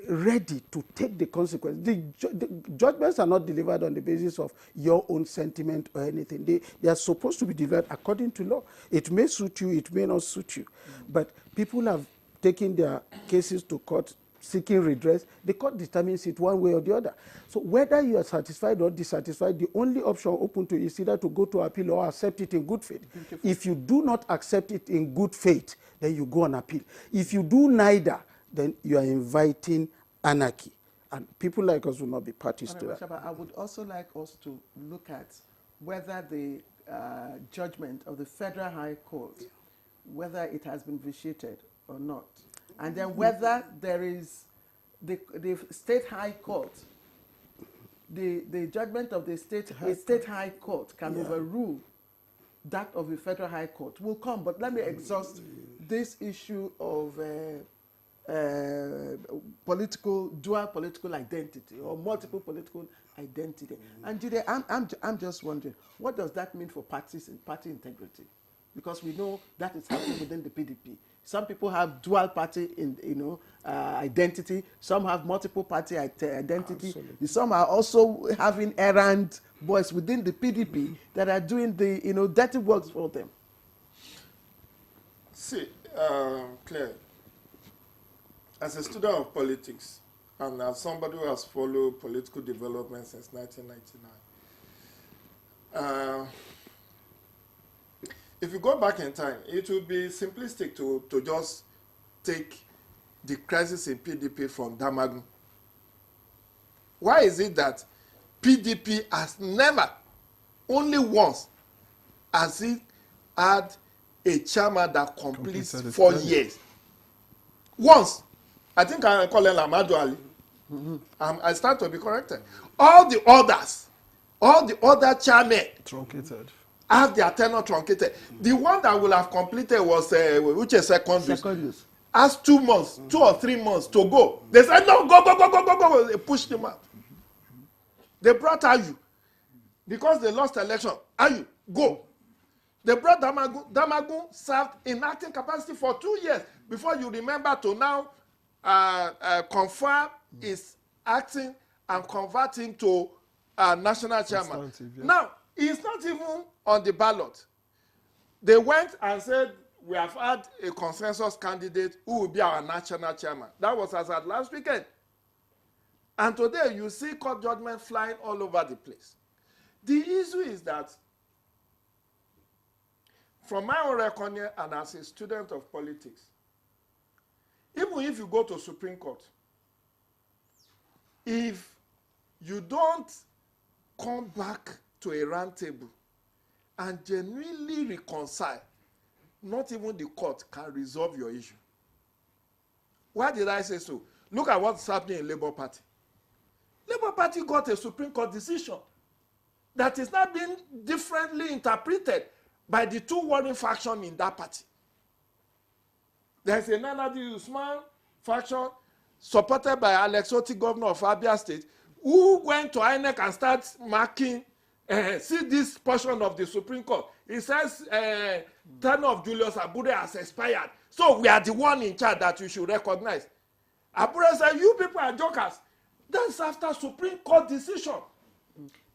ready to take the consequences. The judgments are not delivered on the basis of your own sentiment or anything. They are supposed to be delivered according to law. It may suit you, it may not suit you. But people have taken their cases to court seeking redress. The court determines it one way or the other. So whether you are satisfied or dissatisfied, the only option open to you is either to go to appeal or accept it in good faith. If you do not accept it in good faith, then you go on appeal. If you do neither, then you are inviting anarchy. And people like us will not be parties to that. I would also like us to look at whether the judgment of the Federal High Court, whether it has been vitiated or not. And then whether there is the State High Court, the judgment of the State High Court can overrule that of the Federal High Court. Will come, but let me exhaust this issue of dual political identity or multiple political identity. And Jude, I'm just wondering, what does that mean for parties and party integrity? Because we know that is happening within the PDP. Some people have dual party identity. Some have multiple party identity. Absolutely. Some are also having errand boys within the PDP that are doing the dirty works for them. See, Claire, as a student of politics and as somebody who has followed political development since 1999, if you go back in time, it would be simplistic to just take the crisis in PDP from Damagun. Why is it that PDP has never, only once, has it had a chairman that completes 4 years? Once. I think I call him Amadu Ali. I stand to be corrected. All the other chairmen Truncated. have their tenure truncated. The one that will have completed was which is secondaries. Has 2 months, 2 or 3 months to go. They said no, go. They pushed him out. They brought Ayu because they lost election. Ayu, go. They brought Damagun. Damagun served in acting capacity for 2 years before you remember to now confirm his acting and convert him to national chairman. Yeah. Now, he's not even on the ballot. They went and said, we have had a consensus candidate who will be our national chairman. That was as at last weekend. And today, you see court judgment flying all over the place. The issue is that, from my own reckoning and as a student of politics, even if you go to Supreme Court, if you don't come back to a round table and genuinely reconcile, not even the court can resolve your issue. Why did I say so? Look at what's happening in Labour Party. Labour Party got a Supreme Court decision that is not being differently interpreted by the two warring factions in that party. There's a Nana Usman faction supported by Alex Otti, governor of Abia State, who went to INEC and started marking, see this portion of the Supreme Court. It says, term of Julius Abure has expired. So we are the one in charge that you should recognize. Abure said, you people are jokers. That's after Supreme Court decision.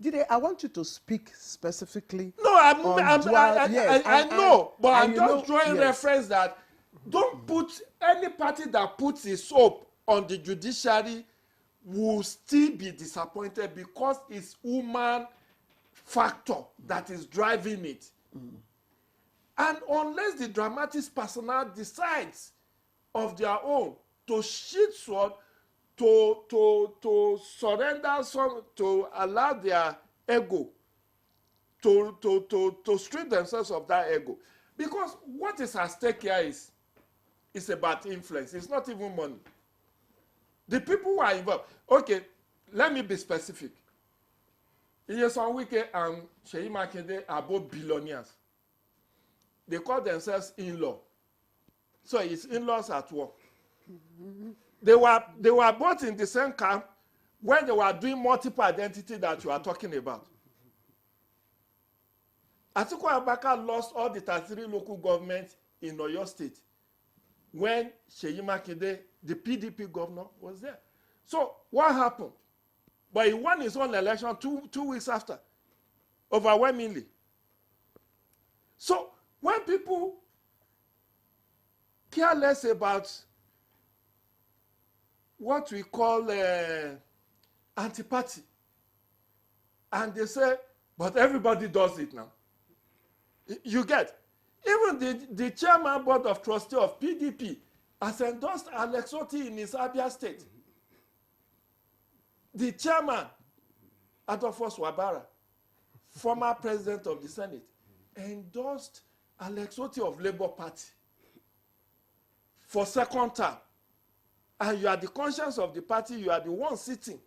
Dide, I want you to speak specifically. No, I know, but I'm just drawing reference that don't put any party that puts its hope on the judiciary will still be disappointed because it's human factor that is driving it. And unless the dramatist personnel decides of their own to sheath sword, to surrender some, to allow their ego to strip themselves of that ego. Because what is at stake here is about influence. It's not even money. The people who are involved. Okay, let me be specific. Iyesan Wike and Seyi Makinde are both billionaires. They call themselves in-law. So it's in-laws at work. They were both in the same camp when they were doing multiple identity that you are talking about. Atiku Abubakar lost all the 33 local governments in Oyo State when Seyi Makinde, the PDP governor, was there. So what happened? But he won his own election two weeks after, overwhelmingly. So when people care less about what we call anti-party, and they say, but everybody does it now. You get, even the chairman board of trustee of PDP has endorsed Alex Otti in his Abia State. The chairman, Adolphus Wabara, former president of the Senate, endorsed Alex Otti of Labour Party for second term. And you are the conscience of the party, you are the one sitting.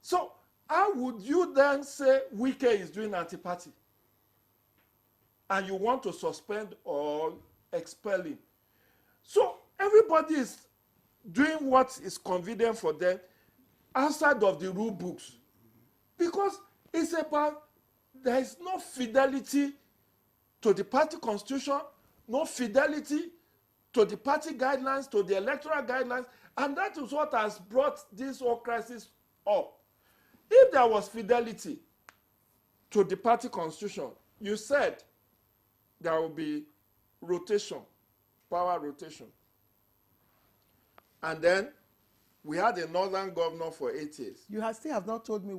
So how would you then say Wike is doing anti-party? And you want to suspend or expel him? So everybody is doing what is convenient for them outside of the rule books. Because it's about, there is no fidelity to the party constitution, no fidelity to the party guidelines, to the electoral guidelines, and that is what has brought this whole crisis up. If there was fidelity to the party constitution, you said there will be rotation, power rotation. And then we had a northern governor for 8 years. You still have not told me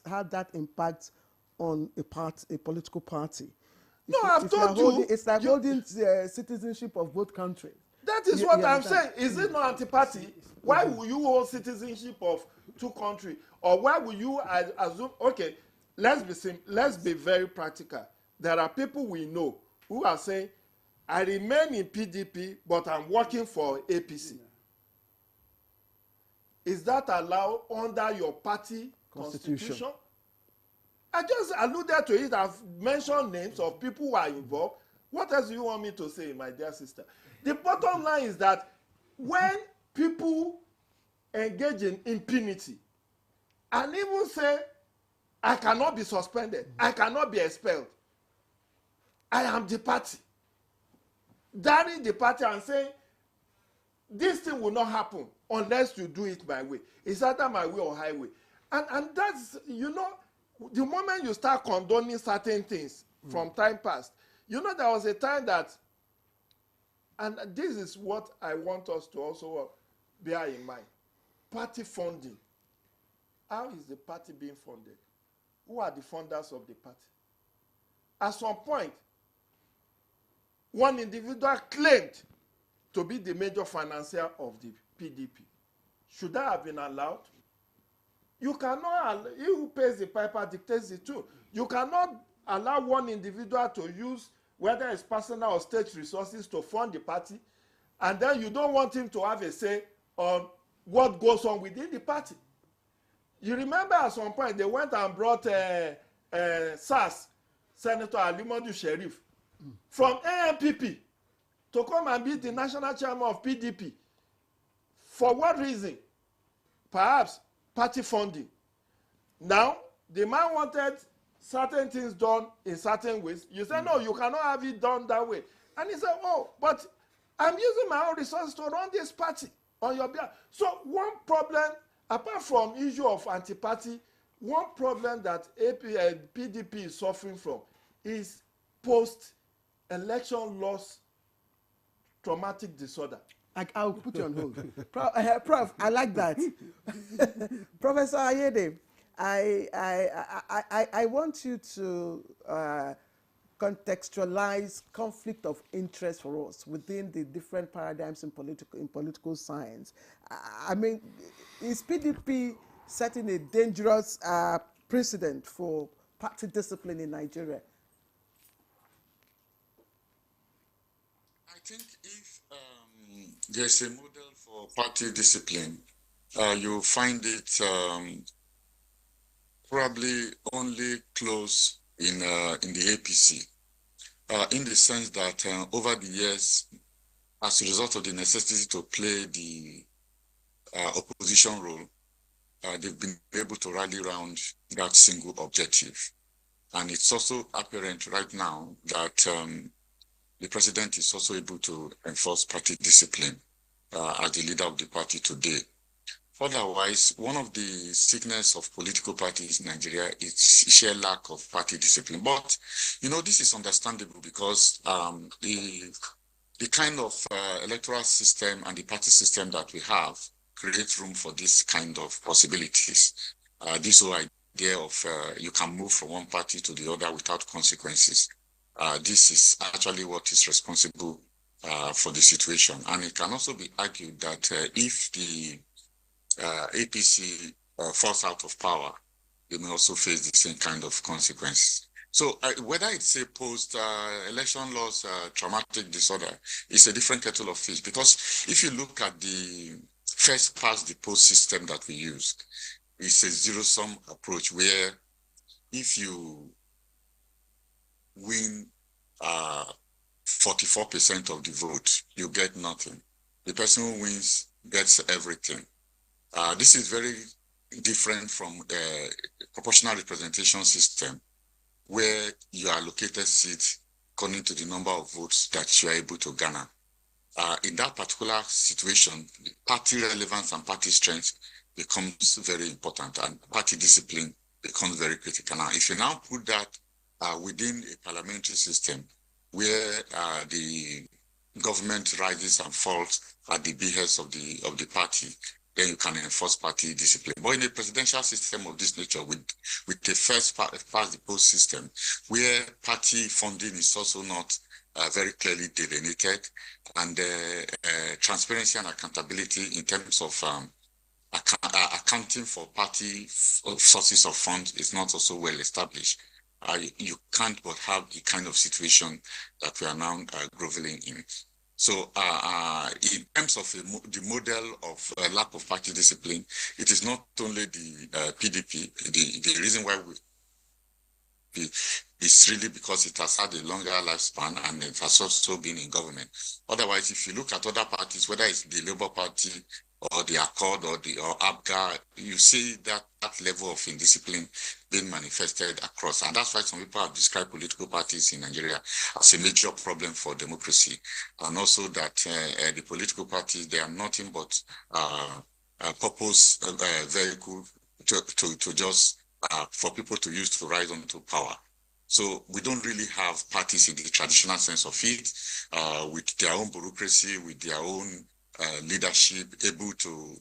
how that impacts on a political party. No, I've told you. It's like holding citizenship of both countries. That is what I'm saying. Is it not anti-party? Why will you hold citizenship of two countries? Or why will you assume, okay, let's be very practical. There are people we know who are saying, I remain in PDP, but I'm working for APC. Is that allowed under your party constitution? I just alluded to it. I've mentioned names of people who are involved. What else do you want me to say, my dear sister? The bottom line is that when people engage in impunity and even say, I cannot be suspended, I cannot be expelled, I am the party, daring the party and saying, this thing will not happen unless you do it my way. It's either my way or highway. And that's, you know, the moment you start condoning certain things from time past, you know, there was a time that, and this is what I want us to also bear in mind, party funding. How is the party being funded? Who are the funders of the party? At some point, one individual claimed to be the major financier of the PDP. Should that have been allowed? You cannot, he who pays the piper dictates the tune. You cannot allow one individual to use whether it's personal or state resources to fund the party, and then you don't want him to have a say on what goes on within the party. You remember at some point they went and brought SAS, Senator Alimodu Sheriff, from ANPP to come and be the national chairman of PDP. For what reason? Perhaps party funding. Now, the man wanted certain things done in certain ways. You say, no, you cannot have it done that way. And he said, oh, but I'm using my own resources to run this party on your behalf. So one problem, apart from issue of anti-party, one problem that PDP is suffering from is post-election loss traumatic disorder. I'll put you on hold. Prof, I like that. Professor Ayede, I want you to contextualize conflict of interest for us within the different paradigms in political science. I mean, is PDP setting a dangerous precedent for party discipline in Nigeria? I think if there's a model for party discipline, you find it probably only close in the APC, in the sense that over the years, as a result of the necessity to play the opposition role, they've been able to rally around that single objective. And it's also apparent right now that the president is also able to enforce party discipline as the leader of the party today. Otherwise, one of the sickness of political parties in Nigeria is sheer lack of party discipline. But, you know, this is understandable because the kind of electoral system and the party system that we have creates room for this kind of possibilities. This whole idea of you can move from one party to the other without consequences. This is actually what is responsible for the situation. And it can also be argued that if the APC falls out of power, they may also face the same kind of consequences. So whether it's a post-election loss traumatic disorder, it's a different kettle of fish. Because if you look at the first past the post system that we use, it's a zero-sum approach where if you win 44% of the vote, you get nothing. The person who wins gets everything. This is very different from the proportional representation system, where you allocated seats according to the number of votes that you are able to garner. In that particular situation, party relevance and party strength becomes very important, and party discipline becomes very critical. Now, if you now put that within a parliamentary system, where the government rises and falls at the behest of the party, then you can enforce party discipline. But in a presidential system of this nature, with the first past the post system, where party funding is also not very clearly delineated, and transparency and accountability in terms of accounting for party sources of funds is not also well established, you can't but have the kind of situation that we are now groveling in. So in terms of the model of lack of party discipline, it is not only the PDP. The reason why it's really because it has had a longer lifespan and it has also been in government. Otherwise, if you look at other parties, whether it's the Labour Party or the Accord or ABGA, you see that level of indiscipline being manifested across. And that's why some people have described political parties in Nigeria as a major problem for democracy. And also that the political parties, they are nothing but a purpose vehicle to just for people to use to rise onto power. So we don't really have parties in the traditional sense of it, with their own bureaucracy, with their own leadership, able to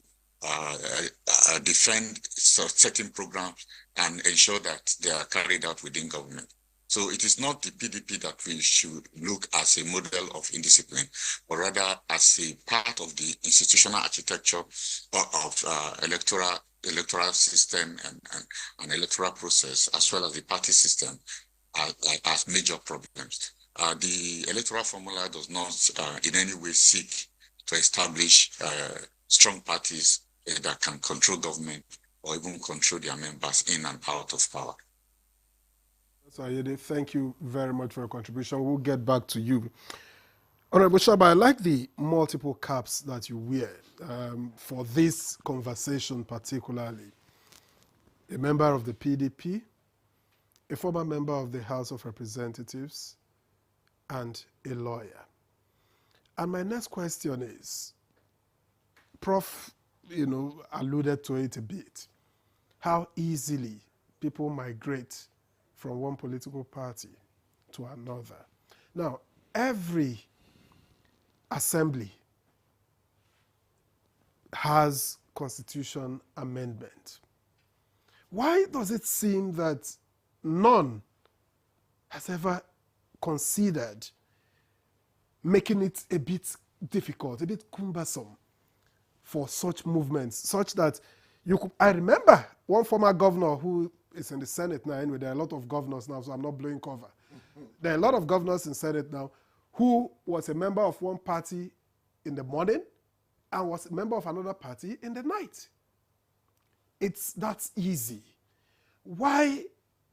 defend certain programs and ensure that they are carried out within government. So it is not the PDP that we should look as a model of indiscipline, but rather as a part of the institutional architecture of electoral system and electoral process, as well as the party system, as major problems. The electoral formula does not in any way seek to establish strong parties that can control government or even control their members in and out of power. So, Ayede, thank you very much for your contribution. We'll get back to you. Honorable Shaba, I like the multiple caps that you wear for this conversation particularly. A member of the PDP, a former member of the House of Representatives, and a lawyer. And my next question is, Prof, alluded to it a bit, how easily people migrate from one political party to another. Now, every assembly has constitution amendment. Why does it seem that none has ever considered making it a bit difficult, a bit cumbersome for such movements, such that you could, I remember one former governor who is in the Senate now, anyway, there are a lot of governors now, so I'm not blowing cover. There are a lot of governors in Senate now who was a member of one party in the morning and was a member of another party in the night. That's easy. Why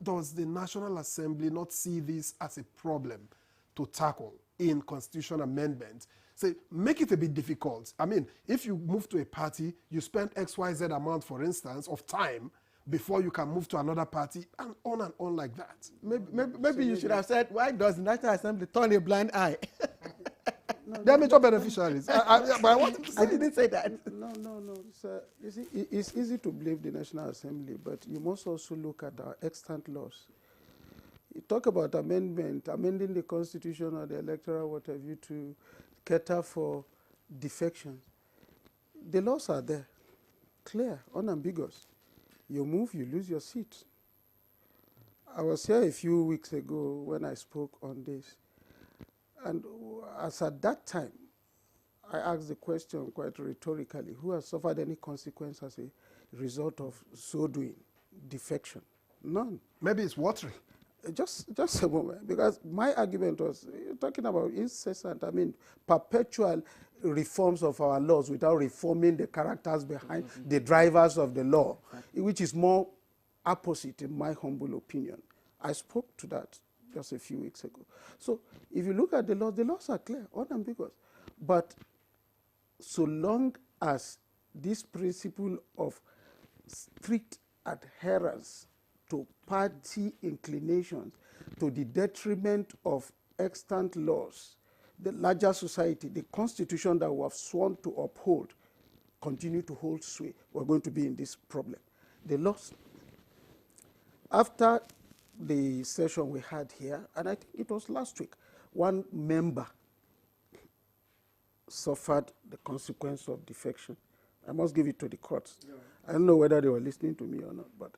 does the National Assembly not see this as a problem to tackle in constitution amendment? Say, make it a bit difficult. I mean, if you move to a party, you spend XYZ amount, for instance, of time before you can move to another party, and on like that. Maybe you should have said, why does the National Assembly turn a blind eye? They are major beneficiaries. I didn't say that. No. Sir, you see, it's easy to blame the National Assembly, but you must also look at our extant laws. You talk about amending the Constitution or the electoral, what have you, to cater for defections. The laws are there, clear, unambiguous. You move, you lose your seat. I was here a few weeks ago when I spoke on this. And as at that time, I asked the question quite rhetorically, who has suffered any consequence as a result of so doing, defection? None. Maybe it's watery. Just a moment, because my argument was, you're talking about incessant, perpetual reforms of our laws without reforming the characters behind the drivers of the law, which is more opposite in my humble opinion. I spoke to that just a few weeks ago. So if you look at the laws are clear, unambiguous. But so long as this principle of strict adherence to party inclinations, to the detriment of extant laws, the larger society, the constitution that we have sworn to uphold, continue to hold sway, we're going to be in this problem. The laws, after the session we had here, and I think it was last week, one member suffered the consequence of defection. I must give it to the courts. Yeah. I don't know whether they were listening to me or not, but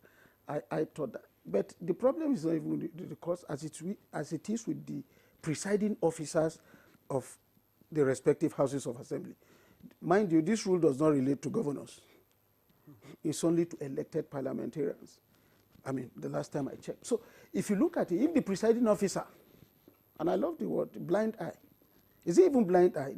I thought that. But the problem is not even the courts as it is with the presiding officers of the respective houses of assembly. Mind you, this rule does not relate to governors. It's only to elected parliamentarians. The last time I checked. So if you look at it, if the presiding officer, and I love the word, blind eye, Is it even blind eye?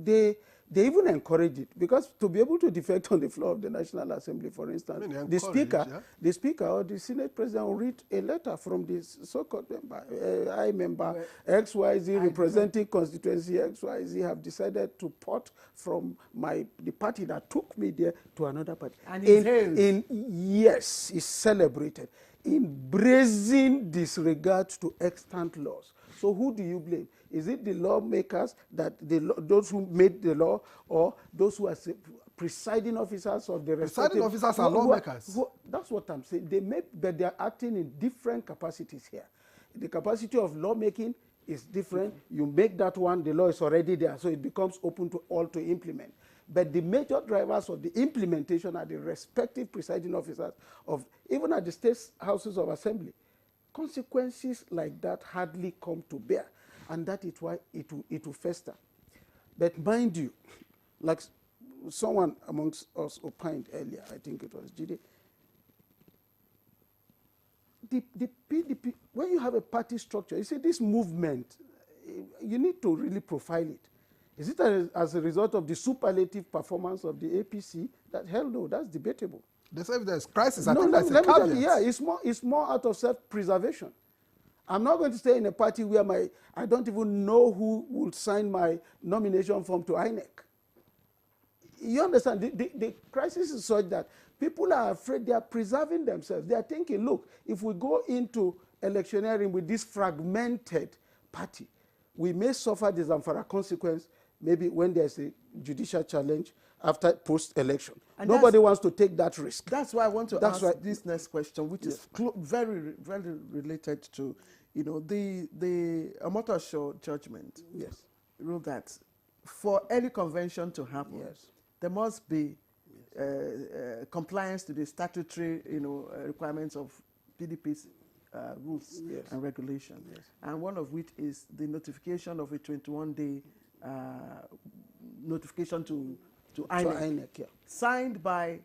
They even encourage it, because to be able to defect on the floor of the National Assembly, for instance, the speaker or the Senate president will read a letter from the so-called member, I member XYZ representing constituency XYZ have decided to port from the party that took me there to another party. And yes, it's celebrated in brazen disregard to extant laws. So who do you blame? Is it the lawmakers, those who made the law, or those who are presiding officers of the respective... Presiding officers are lawmakers. That's what I'm saying. But they are acting in different capacities here. The capacity of lawmaking is different. You make that one, the law is already there, so it becomes open to all to implement. But the major drivers of the implementation are the respective presiding officers of, even at the state houses of assembly. Consequences like that hardly come to bear, and that is why it will fester. But mind you, like someone amongst us opined earlier, I think it was Jide, the PDP, when you have a party structure, you see this movement, you need to really profile it. Is it as a result of the superlative performance of the APC? That, hell no, that's debatable. They say if there's crisis, No, I think that's a caveat. yeah, it's more out of self-preservation. I'm not going to stay in a party where I don't even know who will sign my nomination form to INEC. You understand? The crisis is such that people are afraid, they are preserving themselves. They are thinking, look, if we go into electioneering with this fragmented party, we may suffer the Zamfara consequence maybe when there's a judicial challenge after post-election. Nobody wants to take that risk. That's why I want to ask this next question, which is very, very related to, the Omotosho judgment. Yes. Ruled that for any convention to happen, there must be compliance to the statutory, requirements of PDP's rules and regulations. And one of which is the notification of a 21-day notification to INEC, signed by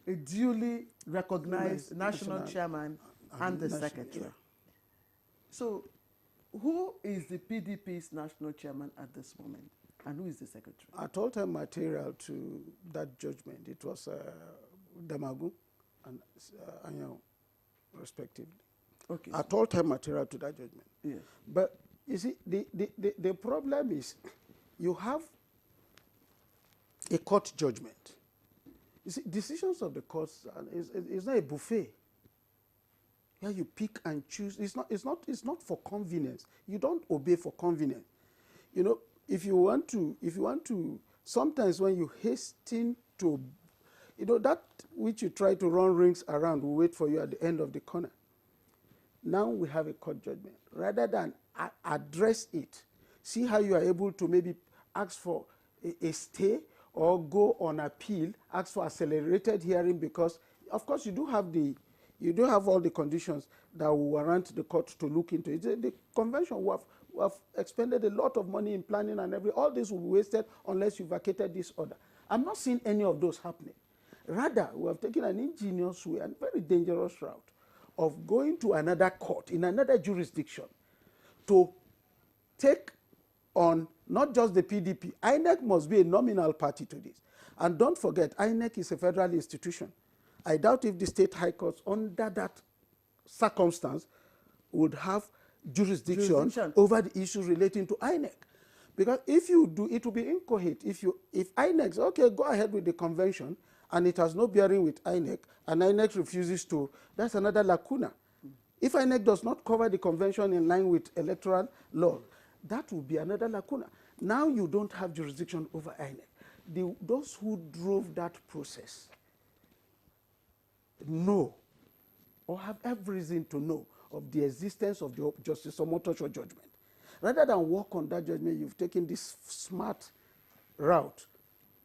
a duly recognized national chairman and the secretary. So who is the PDP's national chairman at this moment, and who is the secretary? At all time material to that judgment, it was Damagu and Anyo, respectively. Okay. At all time material to that judgment. Yes. But you see, the problem is you have a court judgment. You see, decisions of the courts is not a buffet. Where you pick and choose. It's not for convenience. You don't obey for convenience. If you want to, sometimes when you hasten to, that which you try to run rings around will wait for you at the end of the corner. Now we have a court judgment. Rather than address it, see how you are able to maybe ask for a stay or go on appeal, ask for accelerated hearing, because of course you do have all the conditions that will warrant the court to look into it. The convention we have expended a lot of money in planning and all this will be wasted unless you vacated this order. I'm not seeing any of those happening. Rather, we have taken an ingenious way and very dangerous route of going to another court in another jurisdiction to take on not just the PDP. INEC must be a nominal party to this. And don't forget, INEC is a federal institution. I doubt if the state high courts under that circumstance would have jurisdiction over the issues relating to INEC. Because if you do, it will be incoherent. If INEC, okay, go ahead with the convention, and it has no bearing with INEC, and INEC refuses to, that's another lacuna. If INEC does not cover the convention in line with electoral law, that will be another lacuna. Now you don't have jurisdiction over INEC. Those who drove that process know, or have every reason to know, of the existence of the Justice Omotosho judgment. Rather than work on that judgment, you've taken this smart route.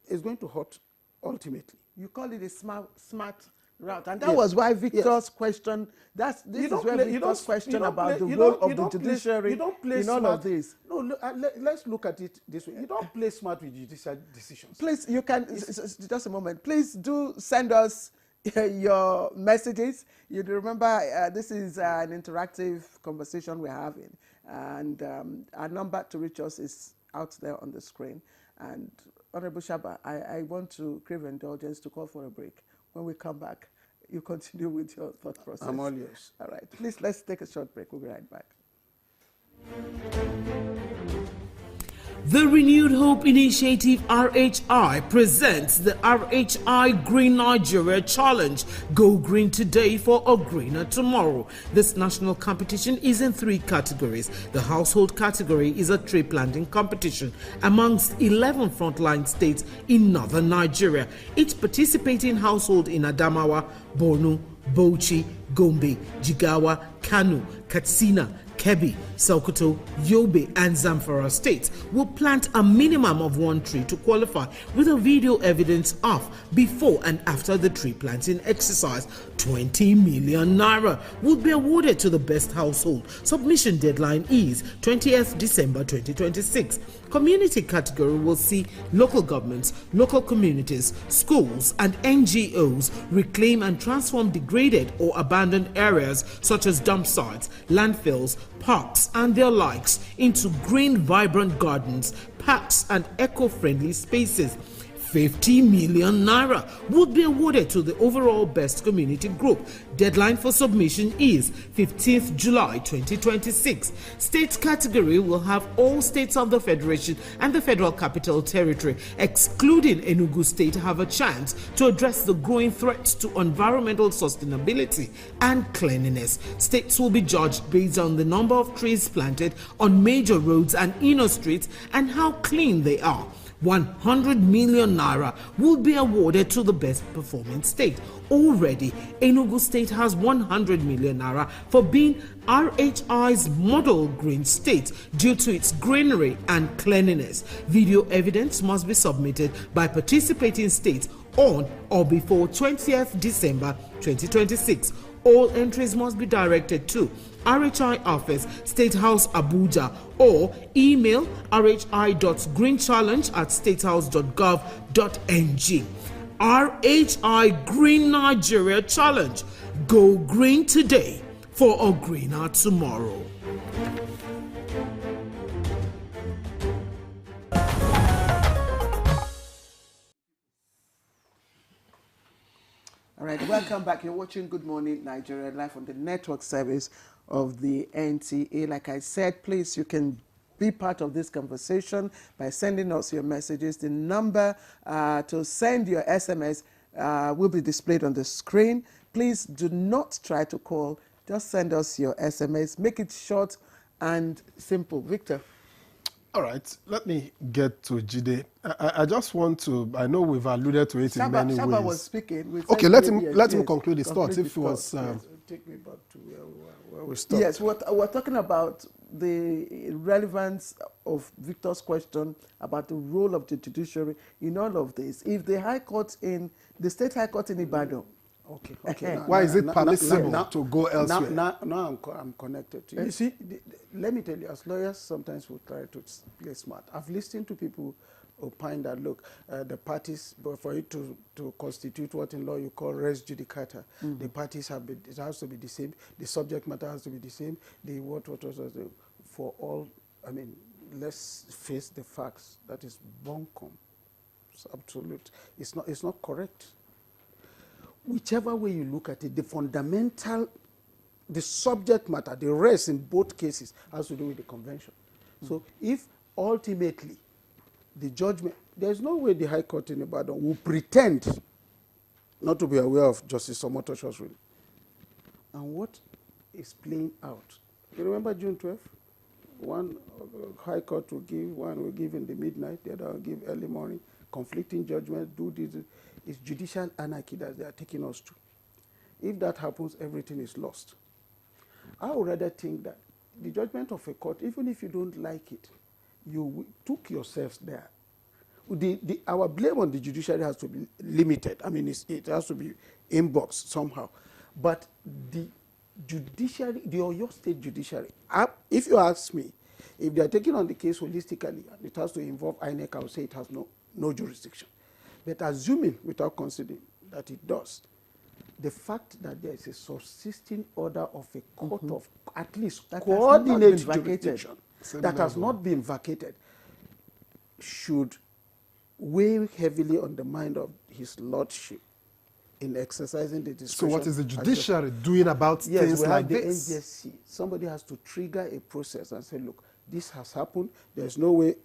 It's going to hurt ultimately. You call it a smart route, and that was why Victor's question. This is where Victor's question about the role of the judiciary in all of this. No, let's look at it this way. You don't play smart with judicial decisions. Please, you can just a moment. Please do send us your messages. You remember this is an interactive conversation we're having, and our number to reach us is out there on the screen. And Honorable Shaba, I want to crave indulgence to call for a break. When we come back, you continue with your thought process. I'm all yours. All right. Please, let's take a short break. We'll be right back. The Renewed Hope Initiative RHI presents the RHI Green Nigeria Challenge. Go green today for a greener tomorrow. This national competition is in 3 categories. The household category is a tree planting competition amongst 11 frontline states in northern Nigeria. Each participating household in Adamawa, Borno, Bauchi, Gombe, Jigawa, Kano, Katsina, Kebbi, Sokoto, Yobe, and Zamfara states will plant a minimum of 1 tree to qualify, with a video evidence of before and after the tree planting exercise. 20 million naira will be awarded to the best household. Submission deadline is 20th December 2026. Community category will see local governments, local communities, schools, and NGOs reclaim and transform degraded or abandoned areas such as dump sites, landfills, parks, and their likes into green, vibrant gardens, parks, and eco-friendly spaces. 50 million naira would be awarded to the overall best community group. Deadline for submission is 15th July 2026. State category will have all states of the Federation and the Federal Capital Territory, excluding Enugu State, have a chance to address the growing threats to environmental sustainability and cleanliness. States will be judged based on the number of trees planted on major roads and inner streets and how clean they are. 100 million naira will be awarded to the best performing state. Already, Enugu State has 100 million naira for being RHI's model green state due to its greenery and cleanliness. Video evidence must be submitted by participating states on or before 20th December 2026. All entries must be directed to RHI Office, State House, Abuja, or email rhi.greenchallenge@statehouse.gov.ng. RHI Green Nigeria Challenge. Go green today for a greener tomorrow. All right, welcome back. You're watching Good Morning Nigeria live on the network service of the NTA. Like I said, please, you can be part of this conversation by sending us your messages. The number to send your SMS will be displayed on the screen. Please do not try to call. Just send us your SMS. Make it short and simple. Victor. All right, let me get to Jide. I just want to, I know we've alluded to it in many Shaba ways. was speaking. Okay, let him conclude his thoughts. If he was... Take me back to where we stopped. Yes, we're talking about the relevance of Victor's question about the role of the judiciary in all of this. If the High Court in, the State High Court in Ibadan, Okay. Why is it permissible to go elsewhere? Now I'm connected to you. You see, let me tell you, as lawyers, sometimes we try to play smart. I've listened to people opine that, look, the parties, but for it to constitute what in law you call res judicata, the parties have been, it has to be the same, the subject matter has to be the same, for all, I mean, let's face the facts. That is bunkum. It's absolute. It's not correct. Whichever way you look at it, the fundamental, the subject matter, the rest in both cases has to do with the convention. So if ultimately the judgment, there's no way the High Court in Ibadan will pretend not to be aware of Justice Omotosho's ruling. And what is playing out? You remember June 12th? One High Court will give, one will give in the midnight, the other will give early morning, conflicting judgment, do this. It's judicial anarchy that they are taking us to. If that happens, everything is lost. I would rather think that the judgment of a court, even if you don't like it, you took yourselves there. Our blame on the judiciary has to be limited. I mean, it has to be inboxed somehow. But the judiciary, your state judiciary, if you ask me, if they are taking on the case holistically, and it has to involve INEC, I would say it has no jurisdiction. But assuming, without considering that it does, the fact that there is a subsisting order of a court of at least that coordinate jurisdiction that has not been vacated, should weigh heavily on the mind of his lordship in exercising the discretion. So what is the judiciary doing about things like this? Yes, we have the NJC. Somebody has to trigger a process and say, look, this has happened. There's no way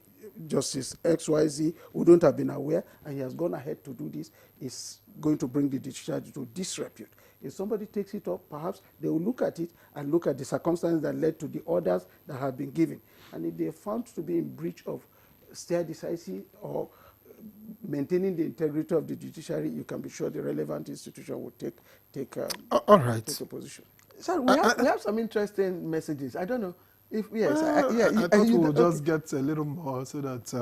Justice XYZ who don't have been aware, and he has gone ahead to do this, is going to bring the judiciary to disrepute. If somebody takes it up, perhaps they will look at it and look at the circumstances that led to the orders that have been given. And if they are found to be in breach of stare decisis or maintaining the integrity of the judiciary, you can be sure the relevant institution will take all right. take a position. Sir, we have some interesting messages. I don't know if yes. I thought we would just get a little more so that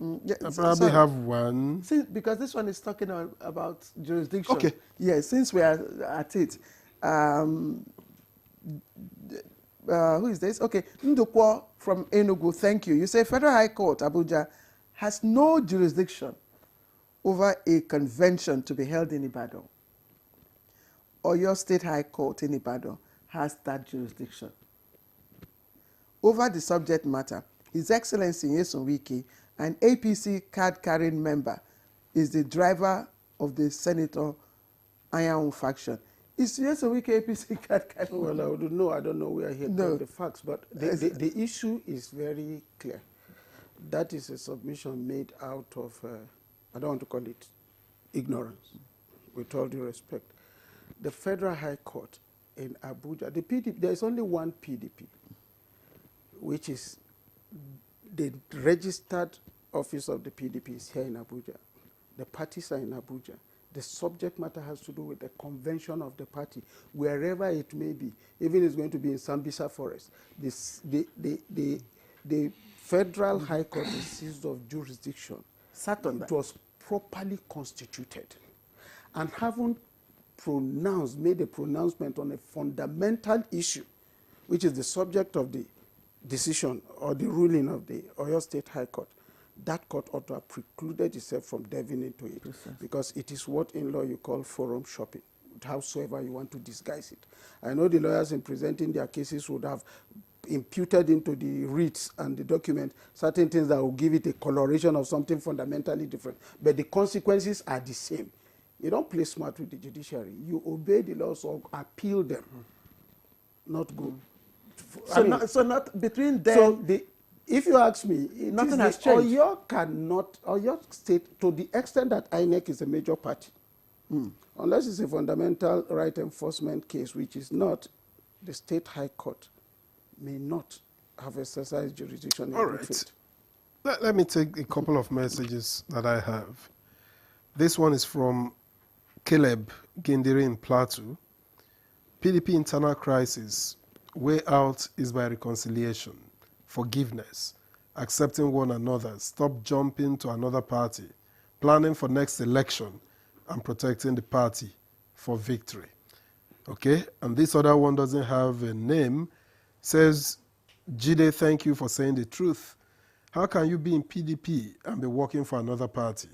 I probably have one. Because this one is talking about jurisdiction. Okay. Yes, since we are at it. Who is this? Okay, Ndukwo from Enugu, thank you. You say Federal High Court, Abuja, has no jurisdiction over a convention to be held in Ibadan. Or your State High Court in Ibadan has that jurisdiction. Over the subject matter, His Excellency Nyesom Wike, an APC card-carrying member, is the driver of the Senator Ayaun faction. Is Nyesom Wike APC card-carrying? Well, I don't know where he got the facts, but the issue is very clear. That is a submission made out of, I don't want to call it ignorance, with all due respect. The Federal High Court in Abuja, the PDP, there is only one PDP, which is the registered office of the PDP is here in Abuja. The parties are in Abuja. The subject matter has to do with the convention of the party, wherever it may be. Even it's going to be in Sambisa Forest. The Federal High Court is seized of jurisdiction. It was properly constituted. And haven't made a pronouncement on a fundamental issue, which is the subject of the decision or the ruling of the Oyo State High Court, that court ought to have precluded itself from delving into it, because it is what in law you call forum shopping, howsoever you want to disguise it. I know the lawyers in presenting their cases would have imputed into the writs and the document certain things that will give it a coloration of something fundamentally different, but the consequences are the same. You don't play smart with the judiciary. You obey the laws or appeal them, not go. So not between them. So if you ask me, nothing has changed. Oyo State, to the extent that INEC is a major party, unless it's a fundamental right enforcement case, which is not, the State High Court may not have exercised jurisdiction. All right. Let me take a couple of messages that I have. This one is from Caleb Gindiri in Plateau. PDP internal crisis. Way out is by reconciliation, forgiveness, accepting one another, stop jumping to another party, planning for next election, and protecting the party for victory. Okay? And this other one doesn't have a name. Says, Jide, thank you for saying the truth. How can you be in PDP and be working for another party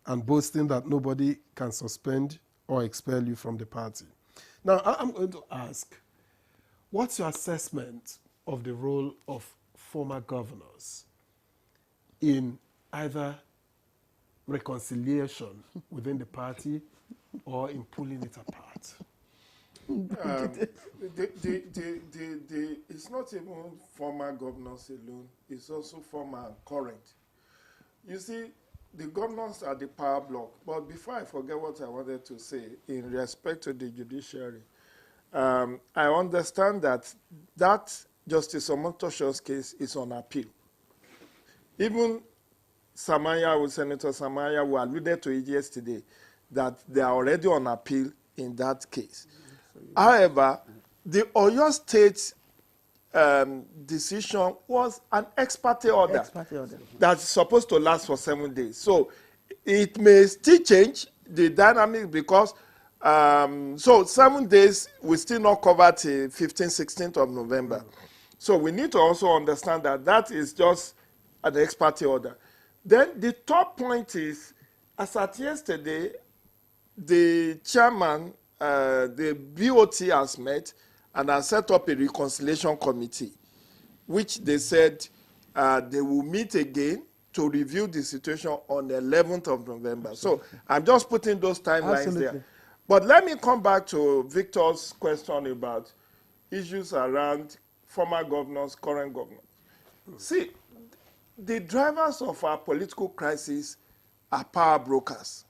and boasting that nobody can suspend or expel you from the party? Now, I'm going to ask, what's your assessment of the role of former governors in either reconciliation within the party or in pulling it apart? It's not even former governors alone, it's also former and current. You see, the governors are the power block. But before I forget what I wanted to say in respect to the judiciary, I understand that Justice Omotosho's case is on appeal. Even Senator Samaya, who alluded to it yesterday, that they are already on appeal in that case. However, the Oyo State decision was an ex parte order that's supposed to last for 7 days. So it may still change the dynamic because so 7 days will still not cover till 15th, 16th of November. So we need to also understand that that is just an ex parte order. Then the third point is, as at yesterday, the chairman, the BOT has met and has set up a reconciliation committee, which they said they will meet again to review the situation on the 11th of November. So I'm just putting those timelines there. But let me come back to Victor's question about issues around former governors, current governors. See, the drivers of our political crisis are power brokers.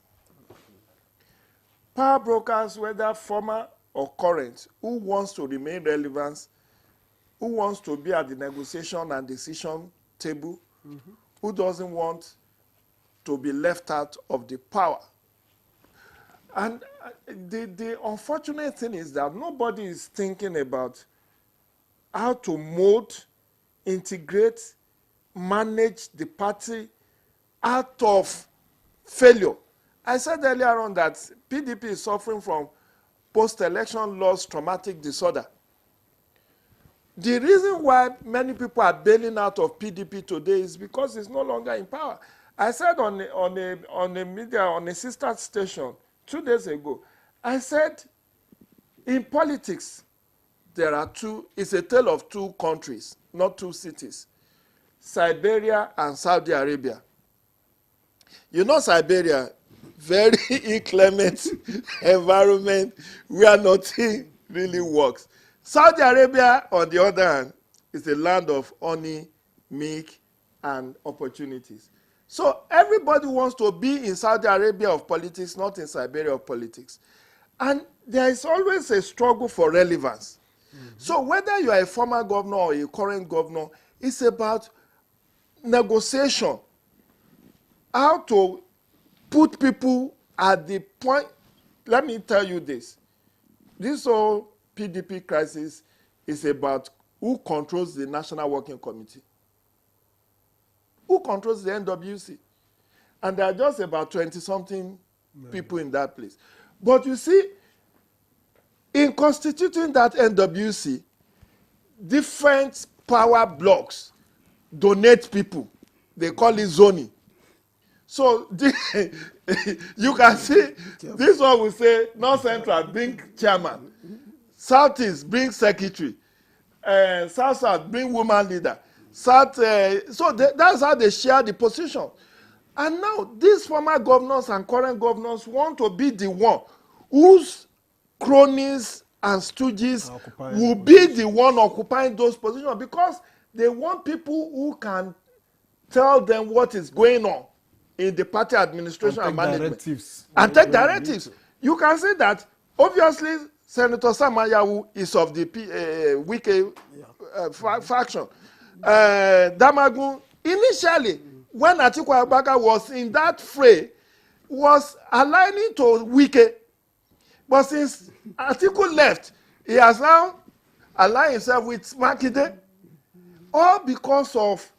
Power brokers, whether former or current, who wants to remain relevant, who wants to be at the negotiation and decision table, who doesn't want to be left out of the power. And the unfortunate thing is that nobody is thinking about how to mold, integrate, manage the party out of failure. I said earlier on that PDP is suffering from post-election loss traumatic disorder. The reason why many people are bailing out of PDP today is because it's no longer in power. I said on a media, on a sister station 2 days ago, I said in politics, it's a tale of two countries, not two cities, Siberia and Saudi Arabia. You know Siberia, very inclement environment where nothing really works. Saudi Arabia, on the other hand, is a land of honey, milk, and opportunities. So everybody wants to be in Saudi Arabia of politics, not in Siberia of politics. And there is always a struggle for relevance. So whether you are a former governor or a current governor, it's about negotiation. How to put people at the point. Let me tell you this. This whole PDP crisis is about who controls the National Working Committee. Who controls the NWC? And there are just about 20-something people in that place. But you see, in constituting that NWC, different power blocks donate people. They call it zoning. So you can see, this one will say, North Central, bring chairman. Southeast, bring secretary. South, bring woman leader. That's how they share the position. And now, these former governors and current governors want to be the one whose cronies and stooges will be the one occupying those positions, because they want people who can tell them what is going on in the party administration and management. And take directives. You can say that, obviously, Senator Samayawu is of the weekday faction. Damagun, initially, when Atiku Abubakar was in that fray, was aligning to Wike. But since Atiku left, he has now aligned himself with Makinde, all because of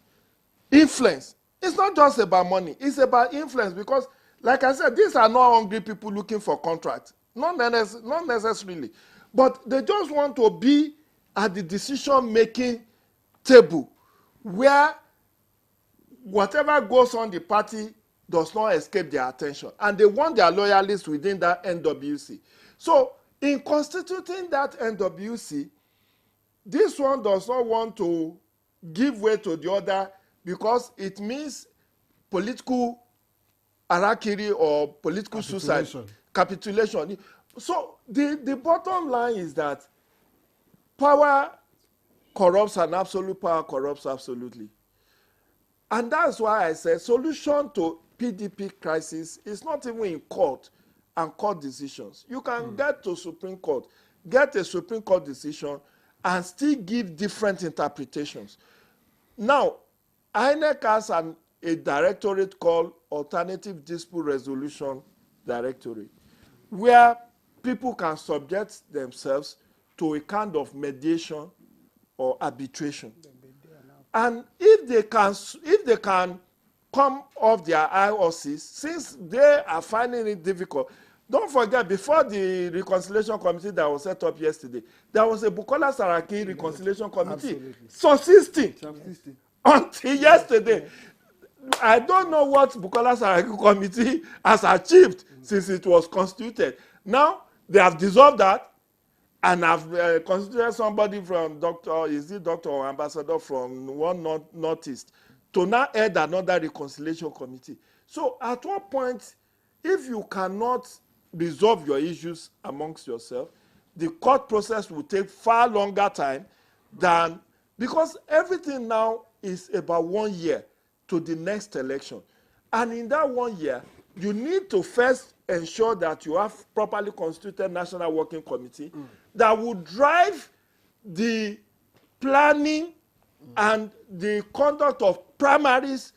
influence. It's not just about money, it's about influence, because, like I said, these are not hungry people looking for contracts. Not necessarily. But they just want to be at the decision-making table where whatever goes on the party does not escape their attention. And they want their loyalists within that NWC. So in constituting that NWC, this one does not want to give way to the other, because it means political harakiri or political suicide, capitulation. So the bottom line is that power corrupts and absolute power corrupts absolutely. And that's why I said solution to PDP crisis is not even in court and court decisions. You can get to Supreme Court, get a Supreme Court decision, and still give different interpretations. Now, INEC has a directorate called Alternative Dispute Resolution Directorate, where people can subject themselves to a kind of mediation or arbitration. And if they can come off their high horses, since they are finding it difficult. Don't forget, before the reconciliation committee that was set up yesterday, there was a Bukola Saraki reconciliation committee subsisting until yesterday. I don't know what Bukola Saraki committee has achieved since it was constituted. Now, they have dissolved that and have constituted somebody from Doctor or Ambassador from one Northeast to now head another reconciliation committee. So at what point, if you cannot resolve your issues amongst yourself, the court process will take far longer time than, because everything now is about 1 year to the next election. And in that 1 year, you need to first ensure that you have properly constituted National Working Committee that will drive the planning and the conduct of primaries.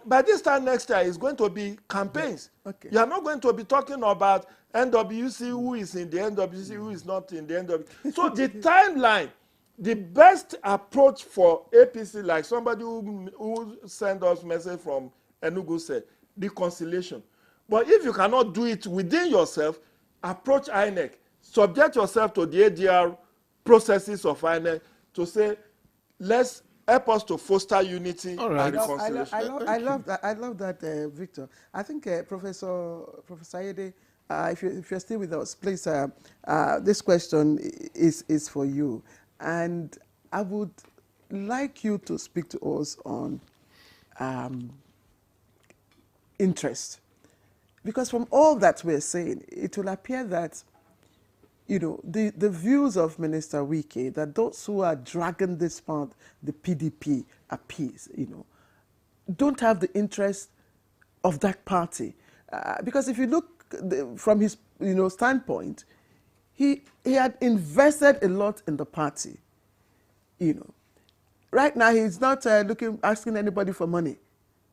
By this time next year, it's going to be campaigns. Okay. You are not going to be talking about NWC, who is in the NWC, who is not in the NWC. So the timeline, the best approach for APC, like somebody who sent us message from Enugu said, reconciliation. But if you cannot do it within yourself, approach INEC. Subject yourself to the ADR processes of INEC to say, let's help us to foster unity and reconciliation. I love that, Victor. I think Professor Ayede, if you're still with us, please, this question is for you. And I would like you to speak to us on interest. Because from all that we're saying, it will appear that, you know, the views of Minister Wike, that those who are dragging this part, the PDP appease, you know, don't have the interest of that party. Because if you look from his, you know, standpoint, he had invested a lot in the party, you know. Right now, he's not asking anybody for money.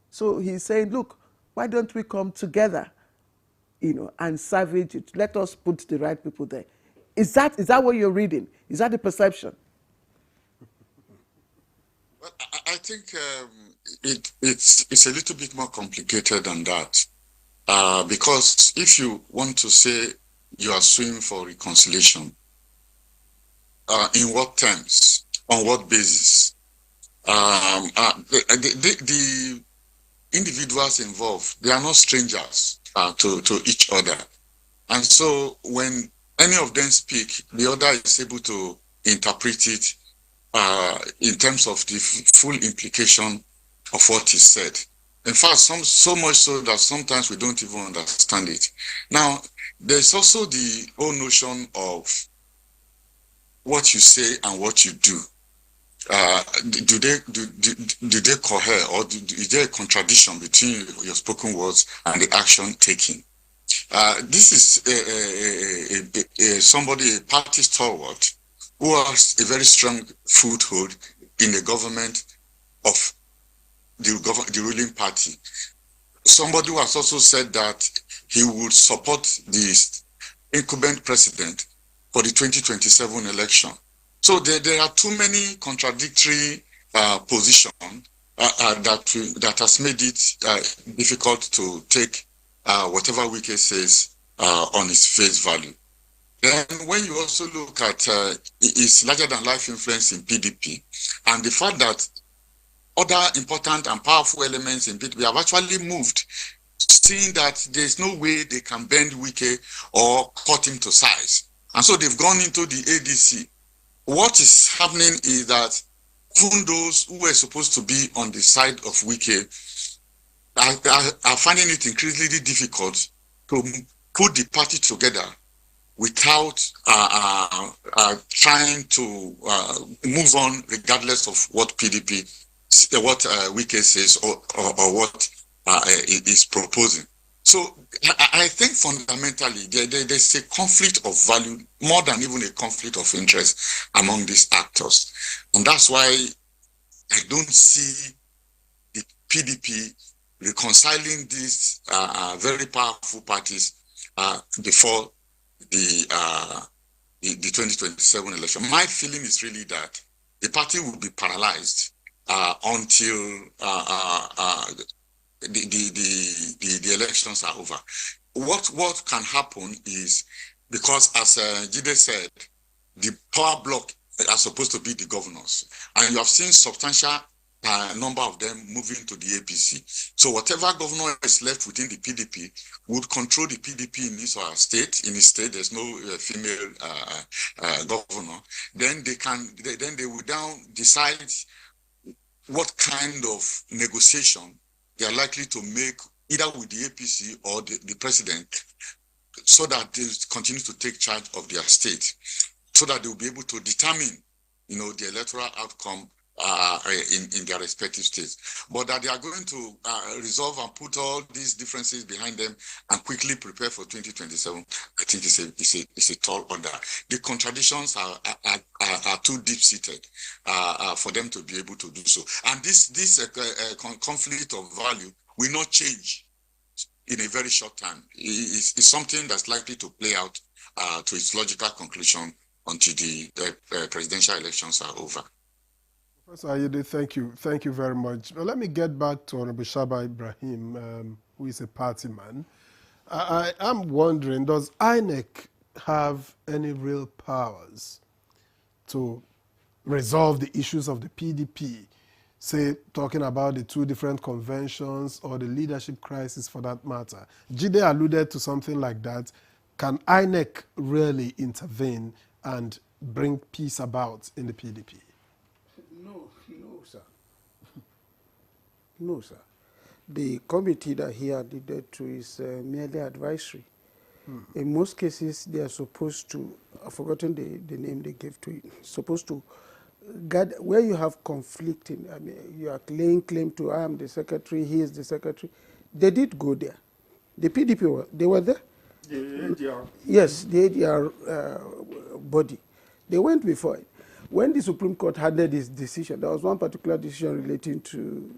So he's saying, look, why don't we come together, you know, and salvage it? Let us put the right people there. Is that what you're reading? Is that the perception? Well, I think it's a little bit more complicated than that. Because if you want to say you are suing for reconciliation, in what terms, on what basis? The individuals involved, they are not strangers to each other. And so when any of them speak, the other is able to interpret it in terms of the full implication of what is said. In fact, so much so that sometimes we don't even understand it. Now, there's also the whole notion of what you say and what you do. Do they cohere, or is there a contradiction between your spoken words and the action taken? This is somebody, a party stalwart, who has a very strong foothold in the government of the ruling party. Somebody who has also said that he would support the incumbent president for the 2027 election. So there are too many contradictory positions that has made it difficult to take whatever Wike says on its face value. Then when you also look at its larger-than-life influence in PDP and the fact that other important and powerful elements in PDP have actually moved, seeing that there's no way they can bend Wike or cut him to size. And so they've gone into the ADC. What is happening is that even those who were supposed to be on the side of Wike are finding it increasingly difficult to put the party together without trying to move on regardless of what PDP, what Wike says or what is proposing. So I think fundamentally there's a conflict of value more than even a conflict of interest among these actors. And that's why I don't see the PDP reconciling these very powerful parties before the 2027 election. My feeling is really that the party will be paralyzed until the elections are over. What can happen is, because as Jide said, the power bloc are supposed to be the governors, and you have seen substantial number of them moving to the APC. So whatever governor is left within the PDP would control the PDP in his or her state. In his state, there's no female governor. Then they will decide what kind of negotiation they are likely to make either with the APC or the president, so that they continue to take charge of their state, so that they will be able to determine, the electoral outcome in their respective states. But that they are going to resolve and put all these differences behind them and quickly prepare for 2027, I think it's a tall order. The contradictions are too deep-seated for them to be able to do so. And this conflict of value will not change in a very short time. It's something that's likely to play out to its logical conclusion until the presidential elections are over. Professor Ayede, thank you. Thank you very much. Well, let me get back to Honorable Shaba Ibrahim, who is a party man. I am wondering, does INEC have any real powers to resolve the issues of the PDP, say, talking about the two different conventions or the leadership crisis for that matter? Jide alluded to something like that. Can INEC really intervene and bring peace about in the PDP? No, sir. No, sir. The committee that he alluded to is merely advisory. In most cases, they are supposed to, I've forgotten the name they gave to it, supposed to guide where you have conflicting. I mean, you are laying claim to, I am the secretary, he is the secretary. They did go there. The PDP, they were there. The ADR. Yes, the ADR body. They went before it. When the Supreme Court handed its decision, there was one particular decision relating to,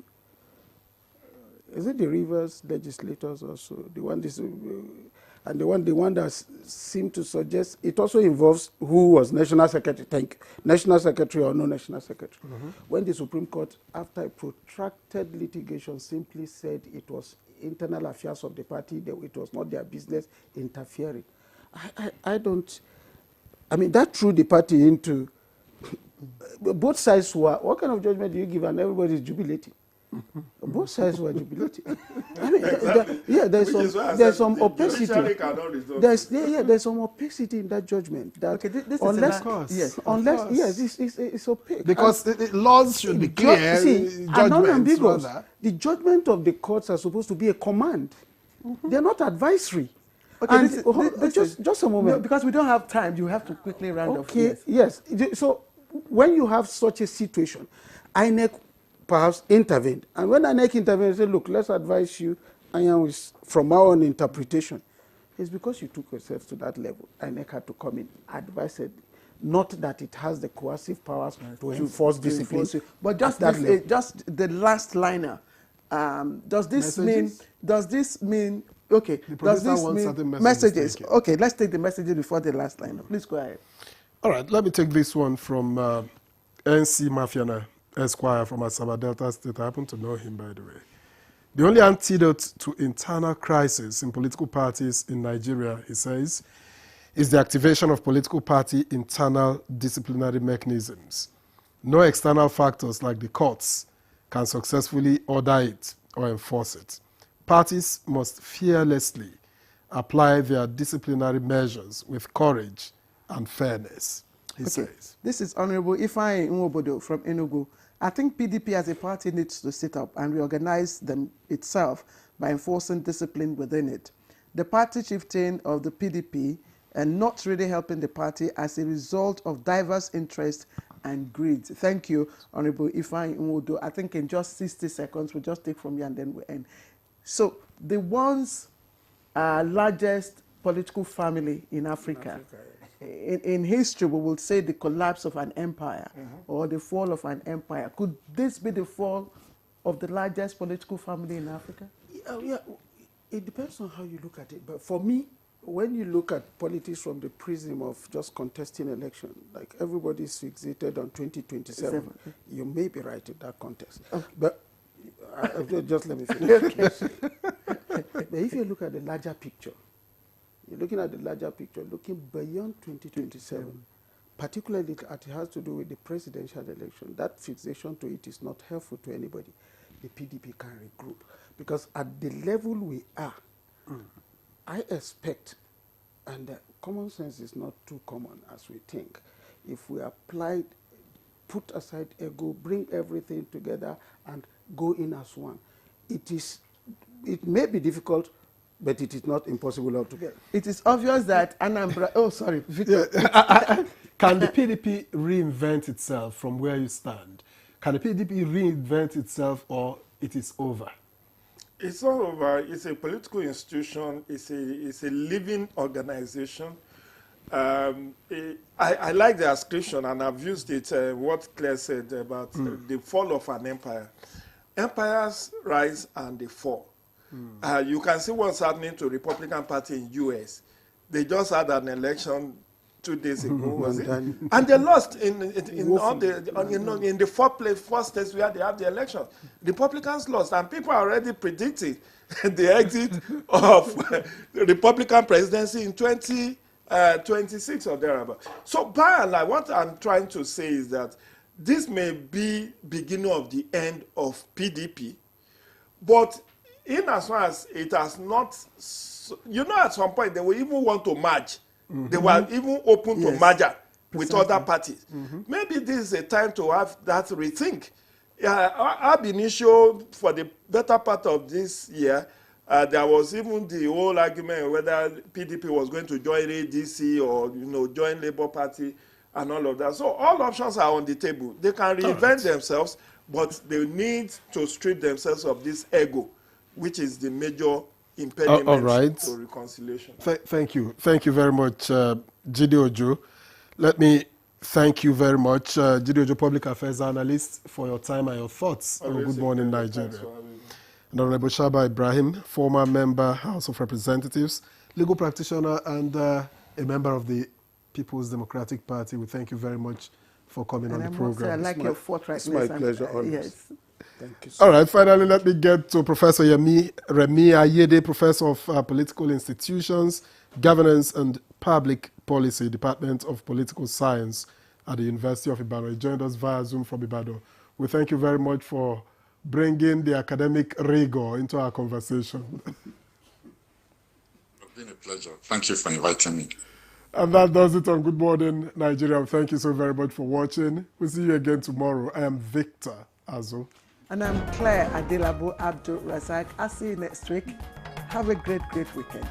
is it the Rivers legislators also? The one this, and the one that seemed to suggest, it also involves who was National Secretary, National Secretary or no National Secretary. When the Supreme Court, after a protracted litigation, simply said it was internal affairs of the party, it was not their business interfering. I don't, I mean, that threw the party into, both sides were, what kind of judgment do you give and everybody is jubilating? Both sides were jubilating. I mean, there's some opacity. There's some opacity in that judgment. That this it's opaque. Because the laws should be clear. The judgment of the courts are supposed to be a command. They're not advisory. Okay, just a moment. No, because we don't have time, you have to quickly round off. Yes. So when you have such a situation, INEC perhaps intervened. And when INEC intervened, said, look, let's advise you, and from our own interpretation, it's because you took yourself to that level. INEC had to come in, advise it. Not that it has the coercive powers to enforce discipline. But just the last liner. Does this mean, okay, does this mean messages? Okay, let's take the messages before the last liner. Please go ahead. All right, let me take this one from NC Mafiana Esquire from Asaba Delta State. I happen to know him, by the way. The only antidote to internal crisis in political parties in Nigeria, he says, is the activation of political party internal disciplinary mechanisms. No external factors like the courts can successfully order it or enforce it. Parties must fearlessly apply their disciplinary measures with courage and fairness, he says. This is Honorable Ifeanyi Nwobodo from Enugu. I think PDP as a party needs to sit up and reorganize itself by enforcing discipline within it. The party shifting of the PDP and not really helping the party as a result of diverse interests and greed. Thank you, Honorable Ifeanyi Nwobodo. I think in just 60 seconds, we'll just take from you and then we'll end. So the once largest political family in Africa. In history, we will say the collapse of an empire or the fall of an empire. Could this be the fall of the largest political family in Africa? Yeah, it depends on how you look at it. But for me, when you look at politics from the prism of just contesting election, like everybody's fixated on 2027, you may be right in that context. But just let me finish. But if you look at the larger picture, you're looking at the larger picture, looking beyond 2027, particularly it has to do with the presidential election. That fixation to it is not helpful to anybody. The PDP can regroup. Because at the level we are, I expect, and common sense is not too common as we think, if we applied put aside ego, bring everything together, and go in as one. It may be difficult, but it is not impossible altogether. It is obvious that Anambra. Oh, sorry, Victor. Yeah. Can the PDP reinvent itself from where you stand? Can the PDP reinvent itself, or it is over? It's not over. It's a political institution. It's a living organization. I like the ascription, and I've used it, what Claire said about the fall of an empire. Empires rise and they fall. You can see what's happening to the Republican Party in U.S. They just had an election 2 days ago, was it? And they lost in the first states where they have the election. Republicans lost, and people are already predicting the exit of the Republican presidency in 2026 or thereabout. So by and large, what I'm trying to say is that this may be beginning of the end of PDP, but in as far as it has not, at some point they will even want to merge. They were even open to merger with other parties. Maybe this is a time to have that rethink. Ab initio, for the better part of this year, there was even the whole argument whether PDP was going to join ADC or join Labour Party and all of that. So all options are on the table. They can reinvent themselves, but they need to strip themselves of this ego, which is the major impediment to reconciliation. Thank you. Thank you very much, Jide Ojo. Let me thank you very much, Jide Ojo, Public Affairs Analyst, for your time and your thoughts on Good Morning Nigeria. And Honorable Shaba Ibrahim, former member, House of Representatives, legal practitioner, and a member of the People's Democratic Party. We thank you very much for coming on the program. I like your forthrightness. It's my pleasure, yes. Thank you so All right, finally, let me get to Professor Remi Ayede, Professor of Political Institutions, Governance and Public Policy, Department of Political Science at the University of Ibadan. He joined us via Zoom from Ibadan. We thank you very much for bringing the academic rigor into our conversation. It's been a pleasure. Thank you for inviting me. And that does it on Good Morning Nigeria. Thank you so very much for watching. We'll see you again tomorrow. I am Victor Azo. And I'm Claire Adelabo Abdul Razak. I'll see you next week. Have a great weekend.